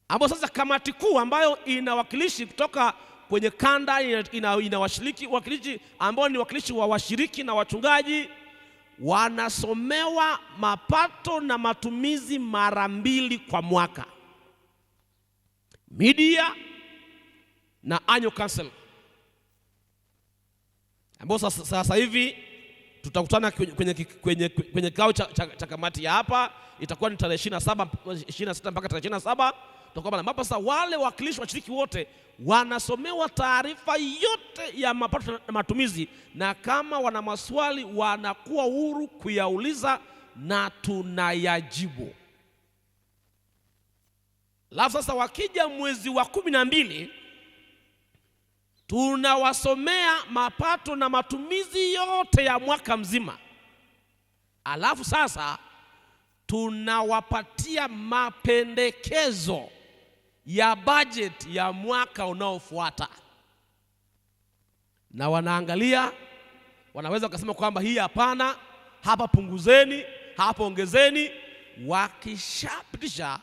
ambapo sasa kamati kuu ambayo ina wakilishi kutoka kwenye kanda, ina wakilishi ambao ni wakilishi wa washiriki na wachungaji, wanasomewa mapato na matumizi mara 2 kwa mwaka, media na annual council, ambao sasa hivi tutakutana kwenye kikao cha kamati ya hapa. Itakuwa ni tarehe 26 mpaka tarehe 27. Tutakuwa ambapo sasa wale wakilishi washiriki wote wanasomewa taarifa yote ya mapato na matumizi, na kama wana maswali wanakuwa huru kuyauliza na tunayajibu. Alafu sasa wakija mwezi wa 12 tunawasomea mapato na matumizi yote ya mwaka mzima. Alafu sasa tunawapatia mapendekezo ya budget ya mwaka unaofuata, na wanaangalia, wanaweza wakasema kwamba hii hapana, hapa punguzeni, hapa ongezeni. Wakishapitisha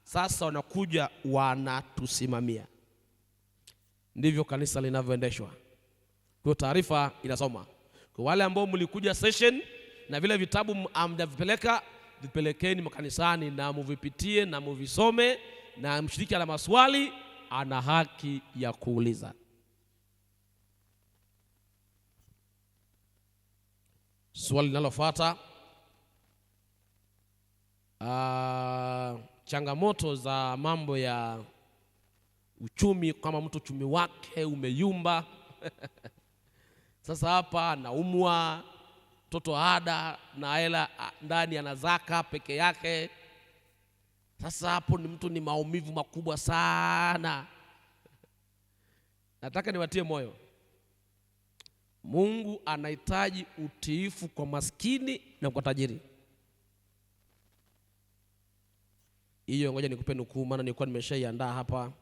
sasa wanakuja wanatusimamia. Ndivyo kanisa linavyoendeshwa. Kwa taarifa inasoma. Kwa wale ambao mlikuja session na vile vitabu amjavipeleka, vipelekeni makanisani na muvipitie na muvisome, na mshiriki ana maswali ana haki ya kuuliza. Swali linalofuata, changamoto za mambo ya uchumi, kama mtu uchumi wake umeyumba sasa hapa naumwa, mtoto ada na hela ndani ana zaka peke yake. Sasa hapo ni mtu ni maumivu makubwa sana. Nataka niwatie moyo, Mungu anahitaji utiifu kwa maskini na kwa tajiri. Hiyo ngoja nikupe nukuu, maana nilikuwa nimeshaiandaa hapa.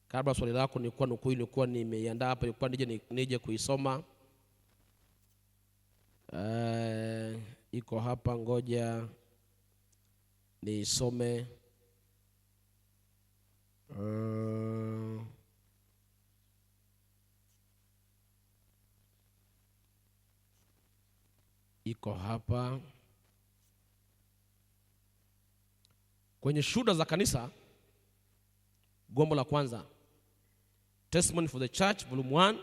Kabla swali lako nilikuwa nimeiandaa hapa, nilikuwa nije kuisoma. Iko hapa, ngoja niisome. Iko hapa kwenye Shuhuda za Kanisa, gombo la kwanza, Testimony for the Church volume 1,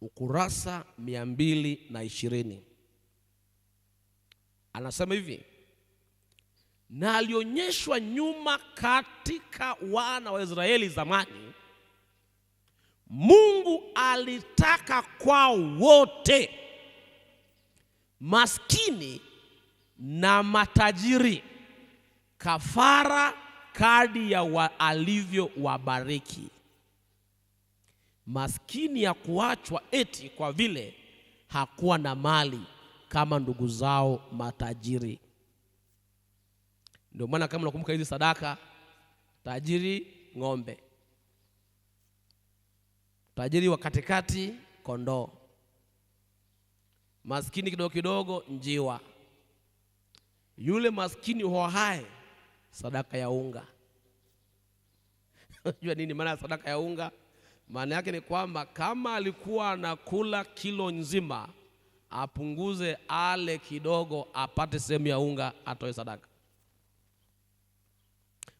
ukurasa 220. Anasema hivi: na alionyeshwa nyuma katika wana wa Israeli zamani, Mungu alitaka kwao wote, maskini na matajiri, kafara kadi ya alivyo wabariki. Maskini ya kuachwa eti kwa vile hakuwa na mali kama ndugu zao matajiri. Ndio maana kama unakumbuka hizi sadaka, tajiri ng'ombe, tajiri wa katikati kondoo, maskini kidogo kidogo njiwa, yule maskini hohae sadaka ya unga. Unajua nini maana sadaka ya unga? Maana yake ni kwamba kama alikuwa anakula kilo nzima, apunguze ale kidogo, apate sehemu ya unga, atoe sadaka.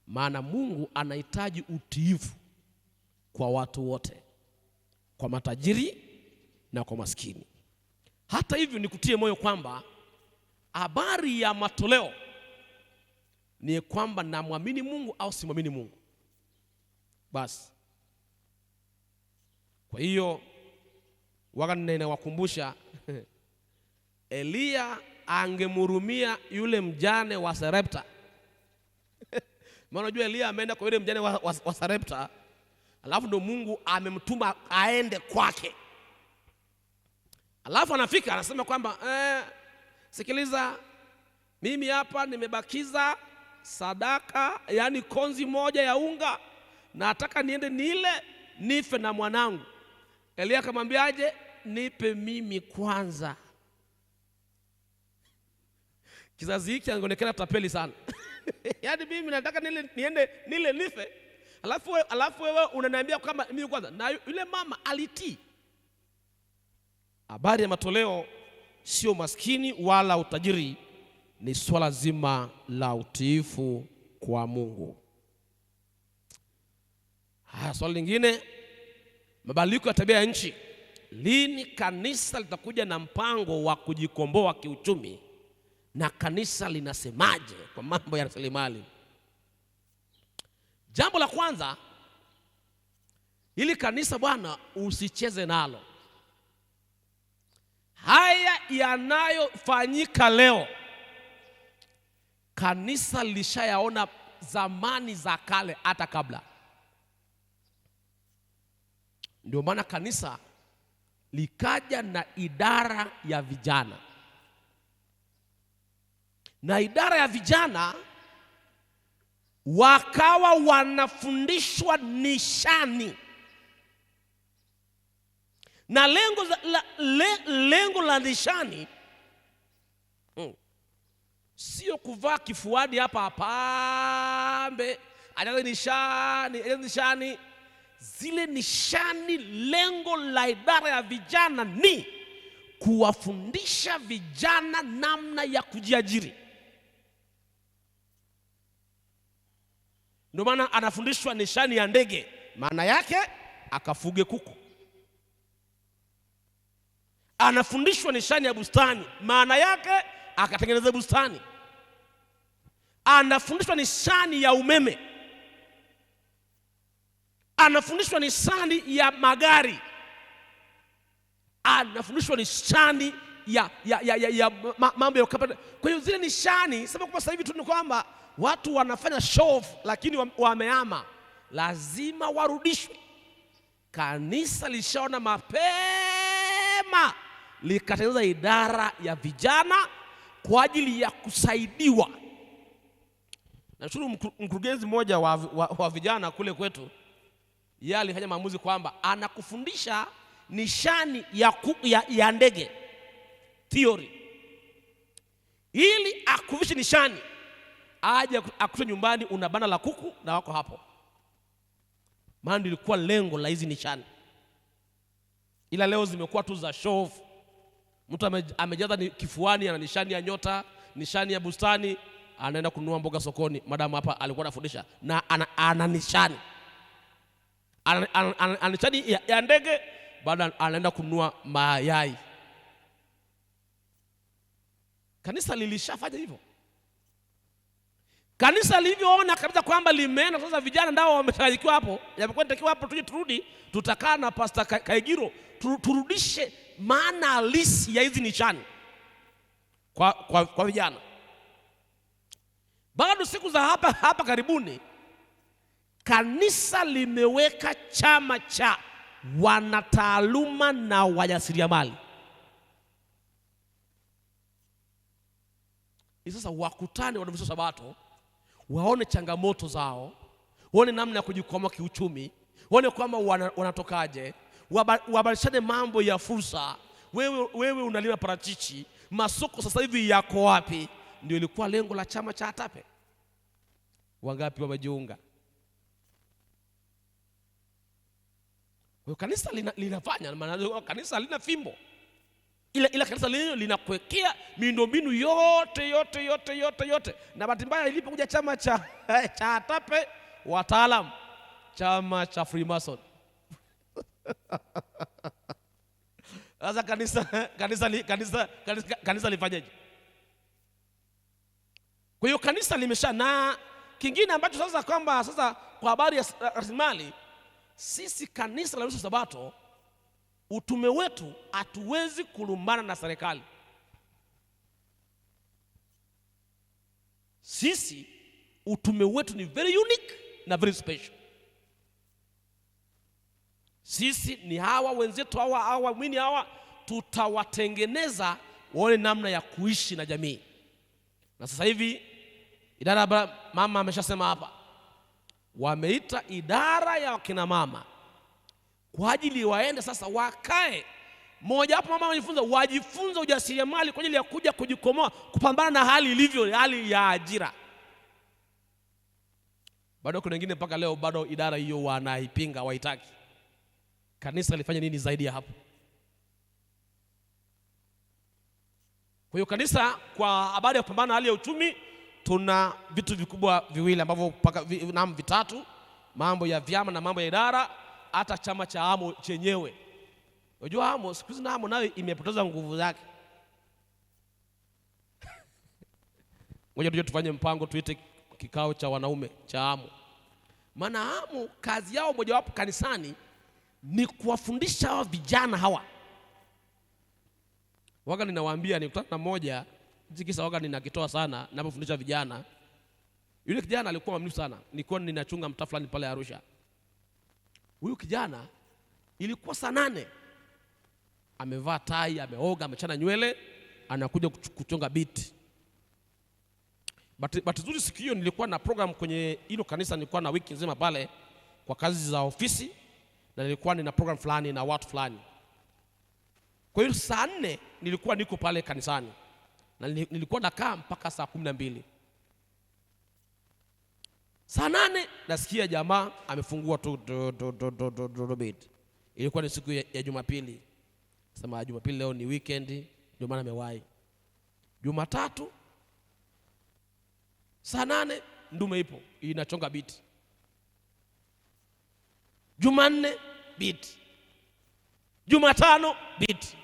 Maana Mungu anahitaji utiifu kwa watu wote, kwa matajiri na kwa maskini. Hata hivyo nikutie moyo kwamba habari ya matoleo ni kwamba namwamini Mungu au simwamini Mungu basi. Kwa hiyo ninawakumbusha Elia angemhurumia yule mjane wa Sarepta. Maana unajua Elia ameenda kwa yule mjane wa Sarepta, alafu ndo Mungu amemtuma aende kwake. Alafu anafika anasema kwamba sikiliza, mimi hapa nimebakiza sadaka, yani konzi moja ya unga, nataka niende nile nife na mwanangu. Elia akamwambiaje? Nipe mimi kwanza. Kizazi hiki anaonekana tapeli sana. Yaani mimi nataka niende nile nife, alafu wewe unaniambia kwamba mimi kwanza. Na yule mama alitii. Habari ya matoleo sio maskini wala utajiri, ni swala zima la utiifu kwa Mungu. Swali lingine, mabadiliko ya tabia ya nchi. Lini kanisa litakuja na mpango wa kujikomboa kiuchumi, na kanisa linasemaje kwa mambo ya rasilimali? Jambo la kwanza, ili kanisa bwana usicheze nalo. Haya yanayofanyika leo kanisa lishayaona zamani za kale, hata kabla. Ndio maana kanisa likaja na idara ya vijana, na idara ya vijana wakawa wanafundishwa nishani, na lengo la nishani sio kuvaa kifuani hapa pambe ajaza nishani. Zile nishani, lengo la idara ya vijana ni kuwafundisha vijana namna ya kujiajiri. Ndio maana anafundishwa nishani ya ndege, maana yake akafuge kuku. Anafundishwa nishani ya bustani, maana yake akatengeneza bustani. Anafundishwa nishani ya umeme, anafundishwa nishani ya magari, anafundishwa nishani ya mambo ya ukapata. Kwa hiyo zile nishani, sababu kwa sasa hivi tu ni kwamba watu wanafanya show off, lakini wameama, lazima warudishwe. Kanisa lishaona mapema, likatengeneza idara ya vijana kwa ajili ya kusaidiwa. Nashukuru mkurugenzi mmoja wa vijana kule kwetu, yeye alifanya maamuzi kwamba anakufundisha nishani ya ndege theory, ili akufundishe nishani, aje akushe nyumbani una banda la kuku na wako hapo. Maana ilikuwa lengo la hizi nishani, ila leo zimekuwa tu za show off. Mtu amejaza kifuani ana nishani ya nyota, nishani ya bustani, anaenda kununua mboga sokoni. Madamu hapa alikuwa anafundisha na ana nishani, ana nishani ya ndege, baada anaenda kununua mayai. Kanisa lilishafanya hivyo. Kanisa lilivyoona kabisa kwamba limeenda sasa, vijana ndio wamechanganyikiwa hapo, yapokuwa nitakiwa hapo tuje turudi, tutakaa na Pastor Kaigiro turudishe maana halisi ya hizi nishani kwa vijana. Bado siku za hapa karibuni, kanisa limeweka chama cha wanataaluma na wajasiriamali. Sasa wakutane Waadventista Sabato, waone changamoto zao, waone namna ya kujikwamua kiuchumi, waone kwamba wanatokaje, wabadilishane mambo ya fursa. Wewe unalima parachichi, masoko sasa hivi yako wapi? Ndio ilikuwa lengo la chama cha ATAPE. Wangapi wamejiunga? Kwa kanisa linafanya, maana kanisa halina fimbo, ila kanisa lile linakuwekea miundombinu yote. Na bahati mbaya ilipokuja chama cha ATAPE, wataalamu, chama cha Freemason. Sasa kanisa lifanyaje? Kwa hiyo kanisa limesha. Na kingine ambacho sasa kwamba sasa kwa habari ya rasilimali, sisi kanisa la Waadventista Sabato, utume wetu hatuwezi kulumbana na serikali. Sisi utume wetu ni very unique na very special. Sisi ni hawa wenzetu hawa mwini hawa, tutawatengeneza waone namna ya kuishi na jamii. Na sasa hivi idara, mama ameshasema hapa, wameita idara ya wakina mama kwa ajili waende sasa wakae moja hapo. Mama wajifunze ujasiriamali kwa ajili ya kuja kujikomoa, kupambana na hali ilivyo, hali ya ajira. Bado kuna wengine mpaka leo bado idara hiyo wanaipinga, waitaki. Kanisa lifanye nini zaidi ya hapo? Kwa hiyo kanisa, kwa habari ya kupambana na hali ya uchumi, tuna vitu vikubwa viwili ambavyo vitatu, mambo ya vyama na mambo ya idara, hata chama cha AMO chenyewe. Unajua AMO siku hizi, AMO nayo imepoteza nguvu zake. Ngoja tuje tufanye mpango, tuite kikao cha wanaume cha AMO. Maana AMO kazi yao mojawapo kanisani ni kuwafundisha hawa vijana hawa. Waga ninawaambia, nikutana na mmoja, kisa waga ninakitoa sana ninapofundisha vijana. Yule kijana alikuwa mwaminifu sana. Nilikuwa ninachunga mtaa fulani pale Arusha. Huyu kijana ilikuwa saa 8. Amevaa tai, ameoga, amechana nywele, anakuja kuchonga beat. But nzuri siku hiyo nilikuwa na program kwenye hilo kanisa, nilikuwa na wiki nzima pale kwa kazi za ofisi, na nilikuwa nina program fulani na watu fulani. Kwa hiyo saa 4 nilikuwa niko pale kanisani, na nilikuwa nakaa mpaka saa 12. Saa 8 nasikia jamaa amefungua tu beat. Ilikuwa ni siku ya Jumapili. Sema Jumapili leo ni weekend, ndio maana amewahi. Jumatatu saa 8 ndume ipo inachonga beat. Jumanne beat. Jumatano beat.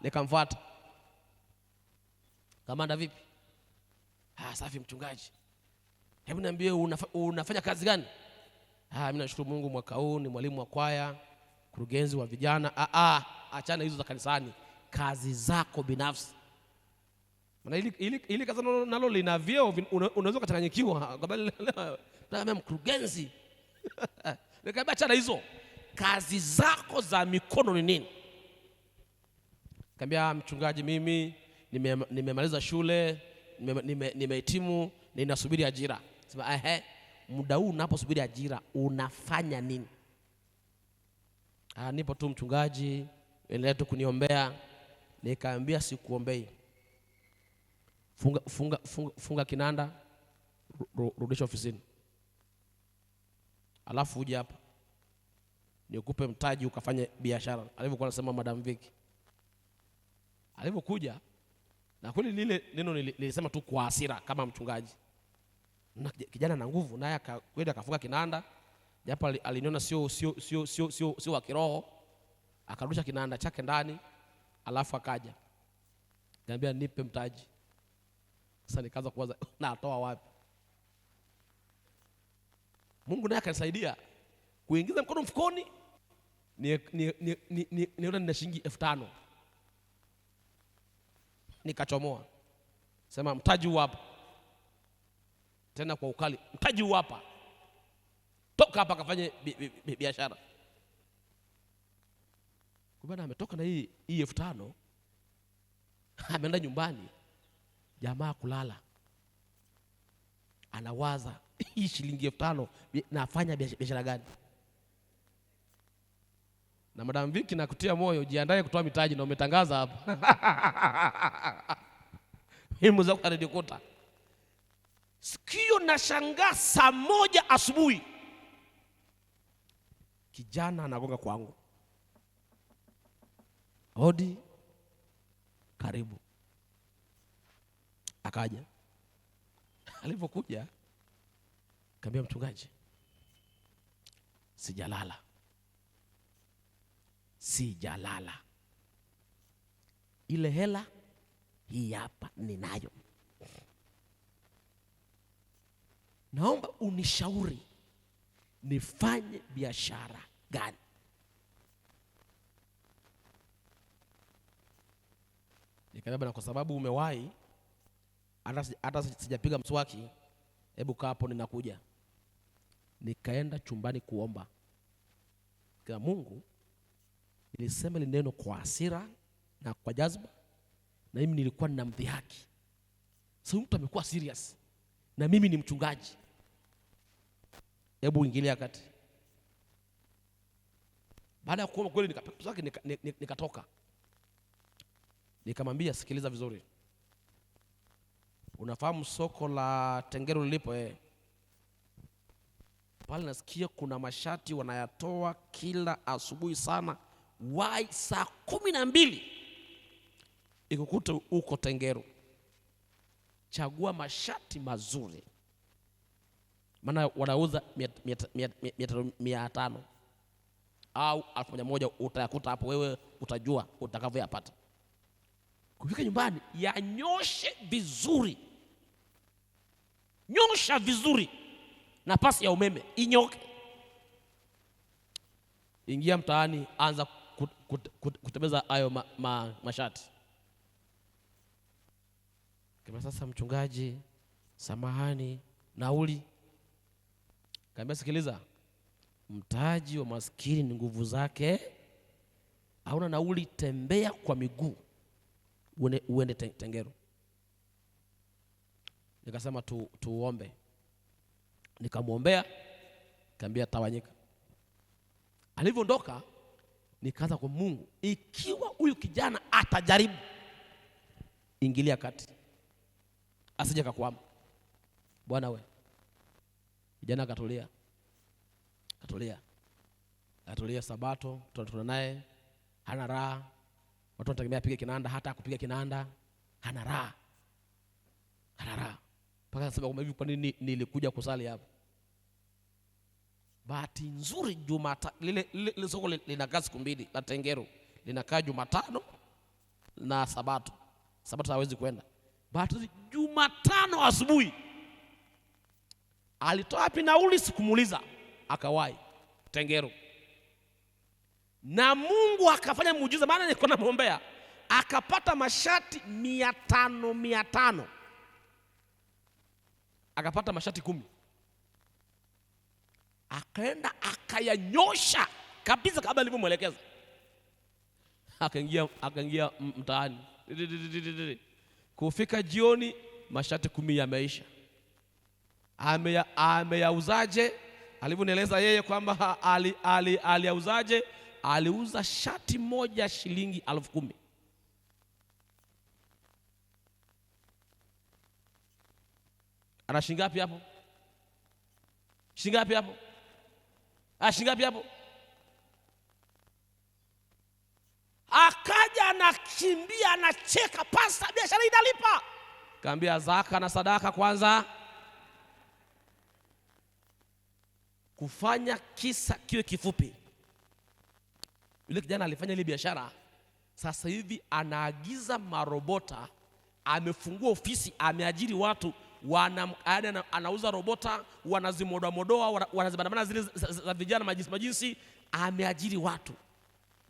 Nikamfuata. Kamanda vipi? Safi mchungaji. Hebu niambie unafanya kazi gani? Mimi nashukuru Mungu, mwaka huu ni mwalimu wa kwaya, kurugenzi wa vijana. Achana hizo za kanisani, kazi zako binafsi. Maana ili kazi nalo lina vyeo, unaweza kuchanganyikiwa. Kama mkurugenzi. Nikamwambia achana hizo. Kazi zako za mikono ni nini? Nikamwambia mchungaji, mimi nimemaliza shule, nimehitimu, ninasubiri ajira. Sema muda huu unaposubiri ajira unafanya nini? Nipo tu mchungaji, endelea tu kuniombea. Nikamwambia sikuombei. Funga kinanda, rudisha ofisini. Alafu uje hapa nikupe mtaji ukafanye biashara. Alivyokuwa anasema Madam Vicky. Alivyokuja, na kweli lile neno nilisema tu kwa hasira kama mchungaji. Na kijana na nguvu, naye kwenda akafunga kinanda. Japo aliniona sio wa kiroho, akarudisha kinanda chake ndani, alafu akaja. Niambia nipe mtaji. Sasa nikaanza kuwaza natoa wapi? Mungu naye akanisaidia kuingiza mkono mfukoni. Niona nina shilingi 5,000. Nikachomoa. Sema mtaji huu hapa. Tena kwa ukali, mtaji huu hapa. Toka hapa kafanye biashara. Kubana ametoka na hii 5,000. Ameenda nyumbani. Jamaa kulala. Anawaza hii shilingi 5,000 nafanya biashara gani? Na Madam Vicky nakutia moyo, jiandae kutoa mitaji na umetangaza hapa. Mimi za kurekota. Sikio nashangaa saa 1 asubuhi. Kijana anagonga kwangu. Hodi. Karibu. Akaja. Alipokuja, kaambia mchungaji, sijalala. Ile hela hii hapa ninayo. Naomba unishauri nifanye biashara gani? Nikamwambia, na kwa sababu umewahi, hata sijapiga mswaki, hebu kaa hapo ninakuja. Nikaenda chumbani kuomba. Kwa Mungu, nilisema ile neno kwa hasira na kwa jazba, na mimi nilikuwa ninamdhihaki. Sasa mtu amekuwa serious na mimi ni mchungaji. Hebu ingilia kati. Baada ya kuomba kweli nikatoka. Nikamwambia, sikiliza vizuri. Unafahamu soko la Tengeru lilipo pale nasikia kuna mashati wanayatoa kila asubuhi sana. Wai saa 12. ikukute uko Tengeru, chagua mashati mazuri, maana wanauza 500 au 1,100, utayakuta hapo, wewe utajua utakavyoyapata. Kufika nyumbani, yanyoshe vizuri, nyosha vizuri na pasi ya umeme inyoke. Ingia mtaani, anza kutembeza hayo mashati. Kama sasa, mchungaji, samahani, nauli. Kaambia, sikiliza, mtaji wa maskini ni nguvu zake. Hauna nauli, tembea kwa miguu uende Tengeru. Nikasema tuombe. Nikamwombea, kaambia tawanyika. Alivyoondoka, nikaanza kwa Mungu, ikiwa huyu kijana atajaribu, ingilia kati, asije kakwama. Bwana we. Kijana akatulia. Sabato tunatuna naye, hana raha. Watu wanategemea apige kinanda, hata kupiga kinanda hana raha. Mpaka nasema kwamba hivi, kwa nini nilikuja kusali hapa? Bahati nzuri lile soko linakaa siku 2 la Tengeru, linakaa Jumatano na Sabato. Sabato hawezi kwenda. Bahati nzuri Jumatano asubuhi alitoa wapi nauli, sikumuuliza, akawahi Tengeru. Na Mungu akafanya muujiza, maana nilikuwa namwombea, akapata mashati 500. Akapata mashati 10. Akaenda akayanyosha kabisa kabla nilivyomwelekeza. Akaingia mtaani. Kufika jioni, mashati 10 yameisha. Ameyauzaje? Alivyonieleza yeye kwamba aliyauzaje, aliuza shati moja shilingi 10,000. Ana shilingi ngapi hapo? Shilingi ngapi hapo? Shilingi ngapi hapo? Akaja anakimbia, anacheka, pasta, biashara inalipa. Kaambia, zaka na sadaka kwanza. Kufanya kisa kiwe kifupi, yule kijana alifanya ile biashara. Sasa hivi anaagiza marobota, amefungua ofisi, ameajiri watu, anauza robota, wanazimodoa, wanazibandamana zile za vijana majinsi, ameajiri watu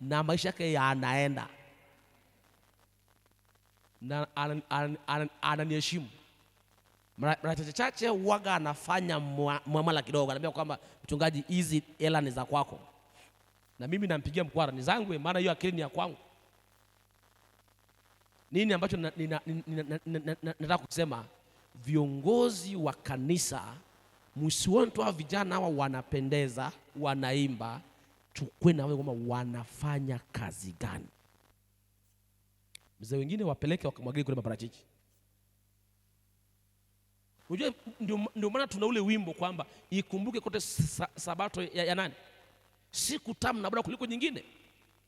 na maisha yake yanaenda. Na ananiheshimu. Mara chache waga anafanya muamala kidogo, anambia kwamba mchungaji, hizi hela ni za kwako. Na mimi nampigia mkwara, ni zangu, maana hiyo akili ni ya kwangu. Nini ambacho nataka kusema? Viongozi wa kanisa, msione tu vijana hawa wanapendeza, wanaimba, chukue na wewe kwamba wanafanya kazi gani. Mzee wengine wapeleke wakamwagie kule maparachichi. Unajua, ndio maana tuna ule wimbo kwamba ikumbuke kote Sabato ya nani? Siku tamu na bora kuliko nyingine.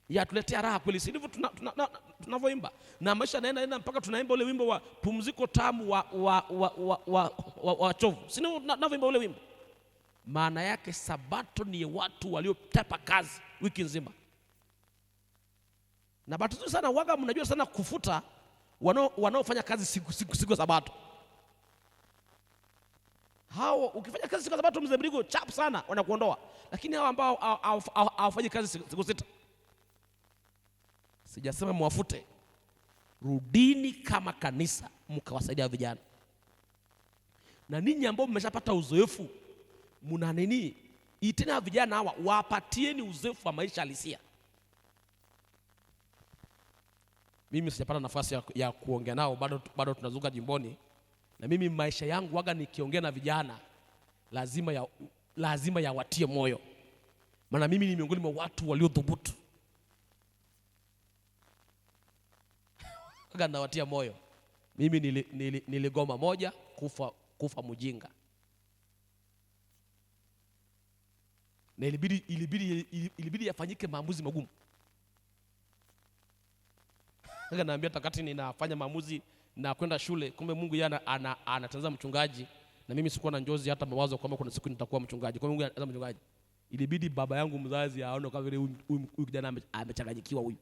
Yatuletea raha kweli, si ndivyo tunavyoimba? Na maisha naenda mpaka tunaimba ule wimbo wa pumziko tamu wa chovu. Si ndivyo tunavyoimba ule wimbo? Maana yake Sabato ni watu waliotapa kazi wiki nzima. Na bahati nzuri sana waga mnajua sana kufuta wanaofanya kazi siku ya Sabato. Hao ukifanya kazi siku ya Sabato, mzee Mrigo, chap sana wanakuondoa. Lakini hao ambao hawafanyi kazi siku 6, sijasema mwafute, rudini kama kanisa mkawasaidia vijana. Na ninyi ambao mmeshapata uzoefu, mna nini, itena vijana hawa, wapatieni uzoefu wa maisha halisia. Mimi sijapata nafasi ya kuongea nao, bado tunazunguka jimboni. Na mimi maisha yangu waga nikiongea na vijana lazima yawatie moyo. Maana mimi ni miongoni mwa watu waliodhubutu. Waga nawatia moyo. Mimi niligoma moja kufa mjinga. Na ilibidi yafanyike maamuzi magumu. Kaka naambia takati ninafanya maamuzi na kwenda shule, kumbe Mungu yeye anatangaza mchungaji, na mimi sikuwa na njozi hata mawazo kwamba kuna siku nitakuwa mchungaji. Kwa Mungu anatangaza mchungaji. Ilibidi baba yangu mzazi aone kama vile huyu kijana amechanganyikiwa huyu.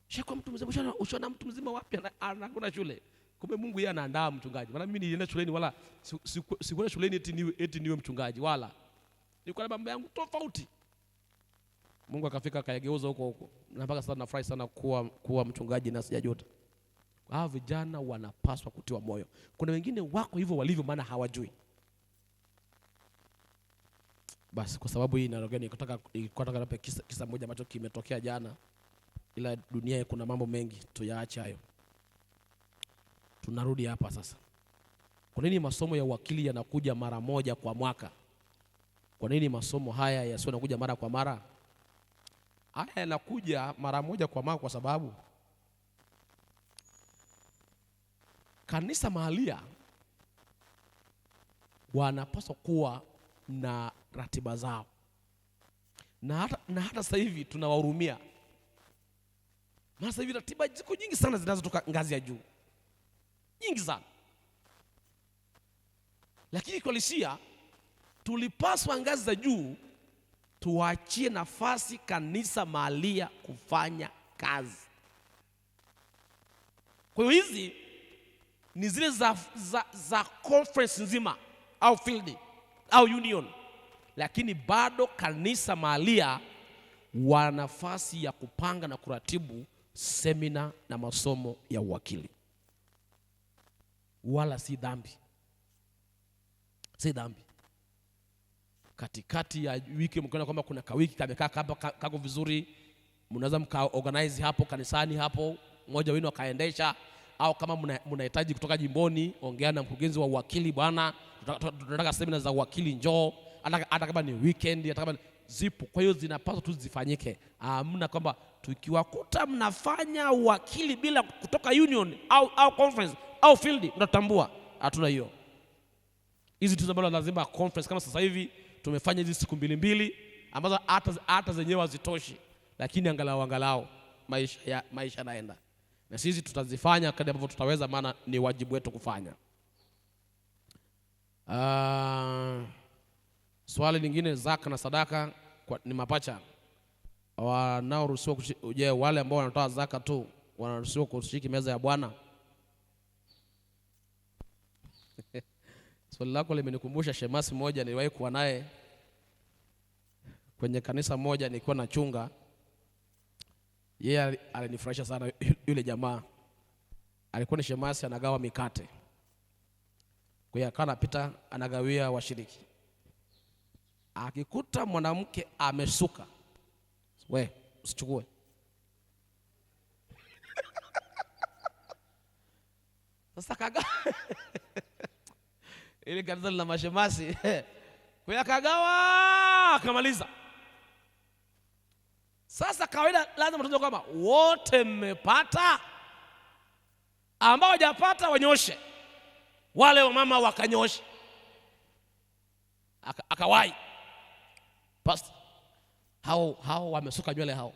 Shaka mtu mzima, ushona mtu mzima wapi anakwenda shule? Kumbe Mungu yeye anaandaa mchungaji. Maana mimi nilienda shuleni wala sikuenda shuleni eti niwe mchungaji wala. Nilikuwa na baba yangu tofauti. Mungu akafika akayageuza huko. Na mpaka sasa nafurahi sana kuwa mchungaji na sijajuta. Hao vijana wanapaswa kutiwa moyo. Kuna wengine wako hivyo walivyo maana hawajui. Basi kwa sababu hii inaongea nikataka nape kisa moja ambacho kimetokea jana. Ila dunia kuna mambo mengi tuyaache hayo. Tunarudi hapa sasa. Kwa nini masomo ya uwakili yanakuja mara moja kwa mwaka? Kwa nini masomo haya yasio yanakuja mara kwa mara? Haya yanakuja mara moja kwa mwaka kwa sababu kanisa mahalia wanapaswa kuwa na ratiba zao. Na hata sasa hivi tunawahurumia. Maana sasa hivi ratiba ziko nyingi sana zinazotoka ngazi ya juu. Nyingi sana. Lakini kwa lisia tulipaswa ngazi za juu tuachie nafasi kanisa mahalia kufanya kazi. Kwa hiyo hizi ni zile za conference nzima au field au union. Lakini bado kanisa mahalia wana nafasi ya kupanga na kuratibu semina na masomo ya uwakili. Wala si dhambi. Si dhambi. Katikati ya wiki mkiona kwamba kuna kawiki kamekaa hapa kako vizuri, mnaweza mkaorganize hapo kanisani hapo, mmoja wenu akaendesha, au kama mnahitaji kutoka jimboni, ongea na mkurugenzi wa uwakili, bwana tunataka semina za uwakili, njoo. Hata kama ni weekend, hata kama zipo. Kwa hiyo zinapaswa tu zifanyike. Hamna kwamba tukiwakuta mnafanya uwakili bila kutoka union au conference au field mtatambua. Hatuna hiyo. Hizi tu zamani lazima conference. Kama sasa hivi tumefanya hizi siku mbili ambazo hata zenyewe hazitoshi, lakini angalau maisha naenda. Na sisi tutazifanya kadri ambavyo tutaweza, maana ni wajibu wetu kufanya. Swali lingine, zaka na sadaka ni mapacha. Wanaoruhusiwa je, wale ambao wanatoa zaka tu wanaruhusiwa kushiriki meza ya Bwana? Swali lako limenikumbusha shemasi moja niliwahi kuwa naye kwenye kanisa moja nilikuwa nachunga. Yeye alinifurahisha sana yule jamaa. Alikuwa ni shemasi anagawa mikate. Kwa hiyo akawa anapita anagawia washiriki. Akikuta mwanamke amesuka, we usichukue. Sasa kaga ile kanisa la mashemasi. Kwa hiyo akagawa akamaliza. Sasa kawaida lazima tujue kwamba wote mmepata, ambao hajapata wanyoshe, wale wa mama wakanyoshe. Akawai pastor, hao wamesuka nywele hao.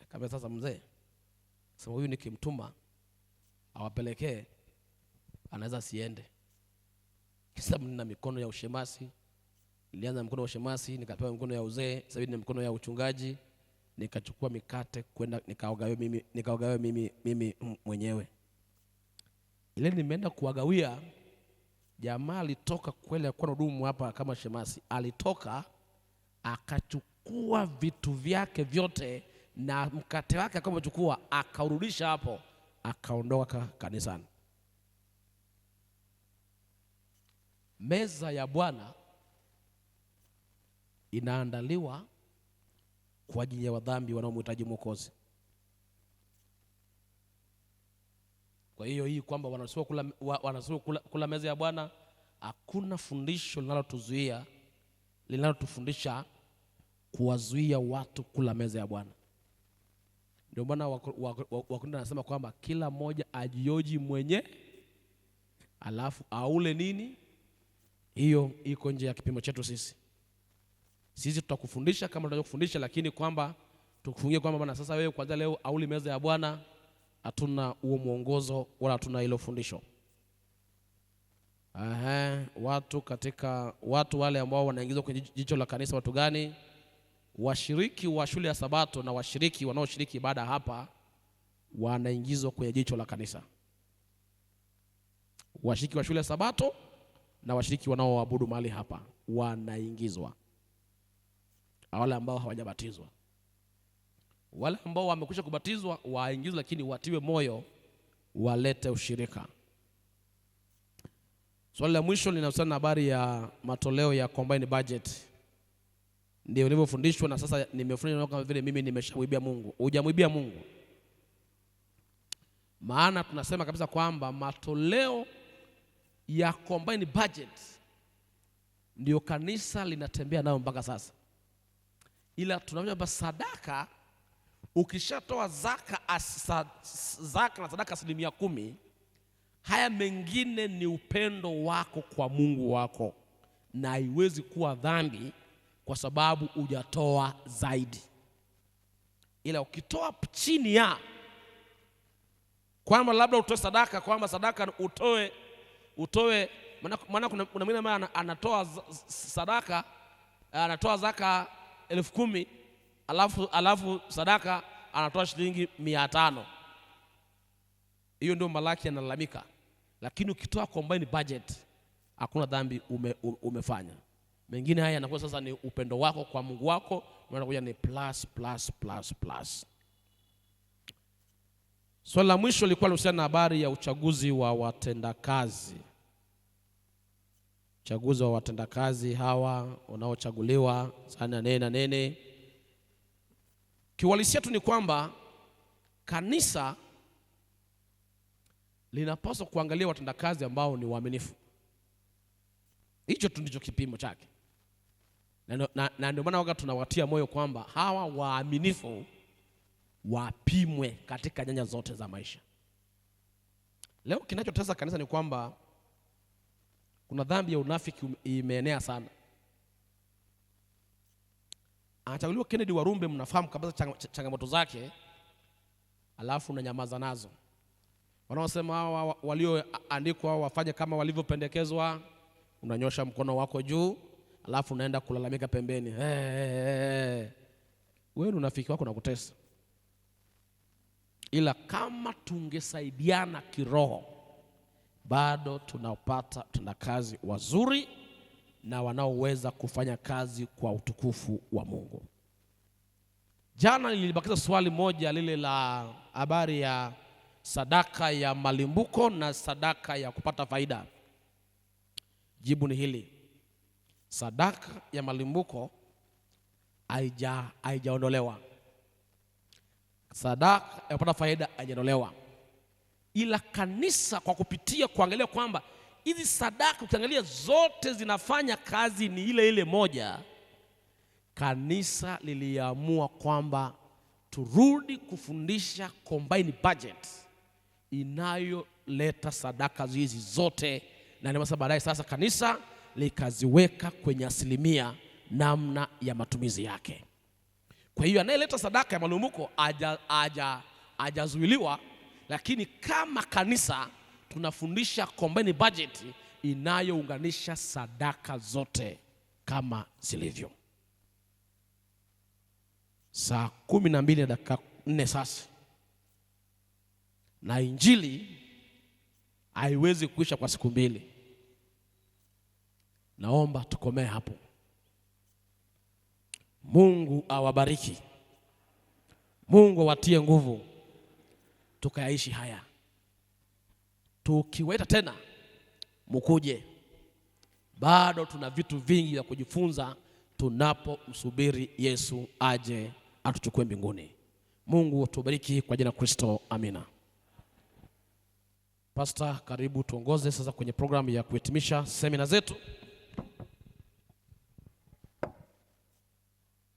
Kama sasa mzee, sasa huyu nikimtuma awapelekee anaweza siende. Kisa nina mikono ya ushemasi. Nilianza mkono wa ushemasi, nikapewa mikono ya uzee, sasa hivi ni mikono ya uchungaji. Nikachukua mikate kwenda nikaogawe mimi mwenyewe. Ile nimeenda kuwagawia, jamaa alitoka kweli kwa hudumu hapa kama shemasi. Alitoka akachukua vitu vyake vyote na mkate wake akamchukua akaurudisha hapo, akaondoka kanisani. Meza ya Bwana inaandaliwa kwa ajili ya wadhambi wanaomhitaji Mwokozi. Kwa hiyo hii kwamba wanasuwa kula meza ya Bwana, hakuna fundisho linalotuzuia, linalotufundisha kuwazuia watu kula meza ya Bwana. Ndio maana Wakorintho anasema kwamba kila mmoja ajioji mwenye, alafu aule nini. Hiyo iko nje ya kipimo chetu sisi. Sisi tutakufundisha kama tunachokufundisha, lakini kwamba tukufungie kwamba bwana sasa wewe kwanza leo auli meza ya Bwana, hatuna huo mwongozo wala hatuna hilo fundisho. Watu wale ambao wanaingizwa kwenye jicho la kanisa, watu gani? Washiriki wa shule ya Sabato na washiriki wanaoshiriki ibada hapa wanaingizwa kwenye jicho la kanisa. Washiriki wa shule ya Sabato na washiriki wanaoabudu mahali hapa wanaingizwa. Wale ambao hawajabatizwa, wale ambao wamekwisha kubatizwa waingizwe, lakini watiwe moyo, walete ushirika. Swali la mwisho linahusiana na habari ya matoleo ya combined budget. Ndio nilivyofundishwa, na sasa nimefundishwa kama vile mimi nimeshamwibia Mungu. Hujamwibia Mungu. Maana tunasema kabisa kwamba matoleo ya combined budget ndio kanisa linatembea nayo mpaka sasa. Ila tunajua sadaka, ukishatoa zaka na sadaka 10%, haya mengine ni upendo wako kwa Mungu wako, na haiwezi kuwa dhambi kwa sababu hujatoa zaidi. Ila ukitoa chini ya kwamba labda utoe sadaka, kwamba sadaka utoe maana kuna mwingine ambaye anatoa sadaka, anatoa zaka 10,000 alafu sadaka anatoa shilingi 500. Hiyo ndio Malaki analalamika. Lakini ukitoa combined budget hakuna dhambi umefanya. Mengine haya yanakuwa sasa ni upendo wako kwa Mungu wako, unakuja ni plus. Swali la mwisho lilikuwa kuhusiana na habari ya uchaguzi wa watendakazi. Uchaguzi wa watendakazi hawa wanaochaguliwa sana nene. Kiuhalisia tu ni kwamba kanisa linapaswa kuangalia watendakazi ambao ni waaminifu. Hicho tu ndicho kipimo chake. Na ndio maana wakati tunawatia moyo kwamba hawa waaminifu wapimwe katika nyanja zote za maisha. Leo kinachotesa kanisa ni kwamba kuna dhambi ya unafiki imeenea sana. Anachaguliwa Kennedy Warumbe, mnafahamu kabisa changamoto zake, alafu unanyamaza nazo. Wanaosema hawa walioandikwa wafanye kama walivyopendekezwa, unanyosha mkono wako juu, alafu unaenda kulalamika pembeni. Wewe unafiki wako nakutesa. Ila kama tungesaidiana kiroho, bado tunapata kazi wazuri na wanaoweza kufanya kazi kwa utukufu wa Mungu. Jana nilibakiza swali moja lile la habari ya sadaka ya malimbuko na sadaka ya kupata faida. Jibu ni hili: sadaka ya malimbuko haijaondolewa, sadaka ya kupata faida haijaondolewa, ila kanisa kwa kupitia kuangalia kwamba hizi sadaka ukiangalia zote zinafanya kazi ni ile moja, kanisa liliamua kwamba turudi kufundisha combined budget inayoleta sadaka hizi zote, na ndio sababu baadaye sasa kanisa likaziweka kwenye asilimia namna ya matumizi yake. Kwa hiyo anayeleta sadaka ya malimbuko hajazuiliwa, lakini kama kanisa tunafundisha combined budget inayounganisha sadaka zote kama zilivyo. Saa 12:04 sasa, na injili haiwezi kuisha kwa siku 2. Naomba tukomee hapo. Mungu awabariki, Mungu awatie nguvu tukayaishi haya. Tukiwaita tena mkuje, bado tuna vitu vingi vya kujifunza tunapomsubiri Yesu aje atuchukue mbinguni. Mungu tubariki kwa jina la Kristo, amina. Pastor, karibu tuongoze sasa kwenye programu ya kuhitimisha semina zetu.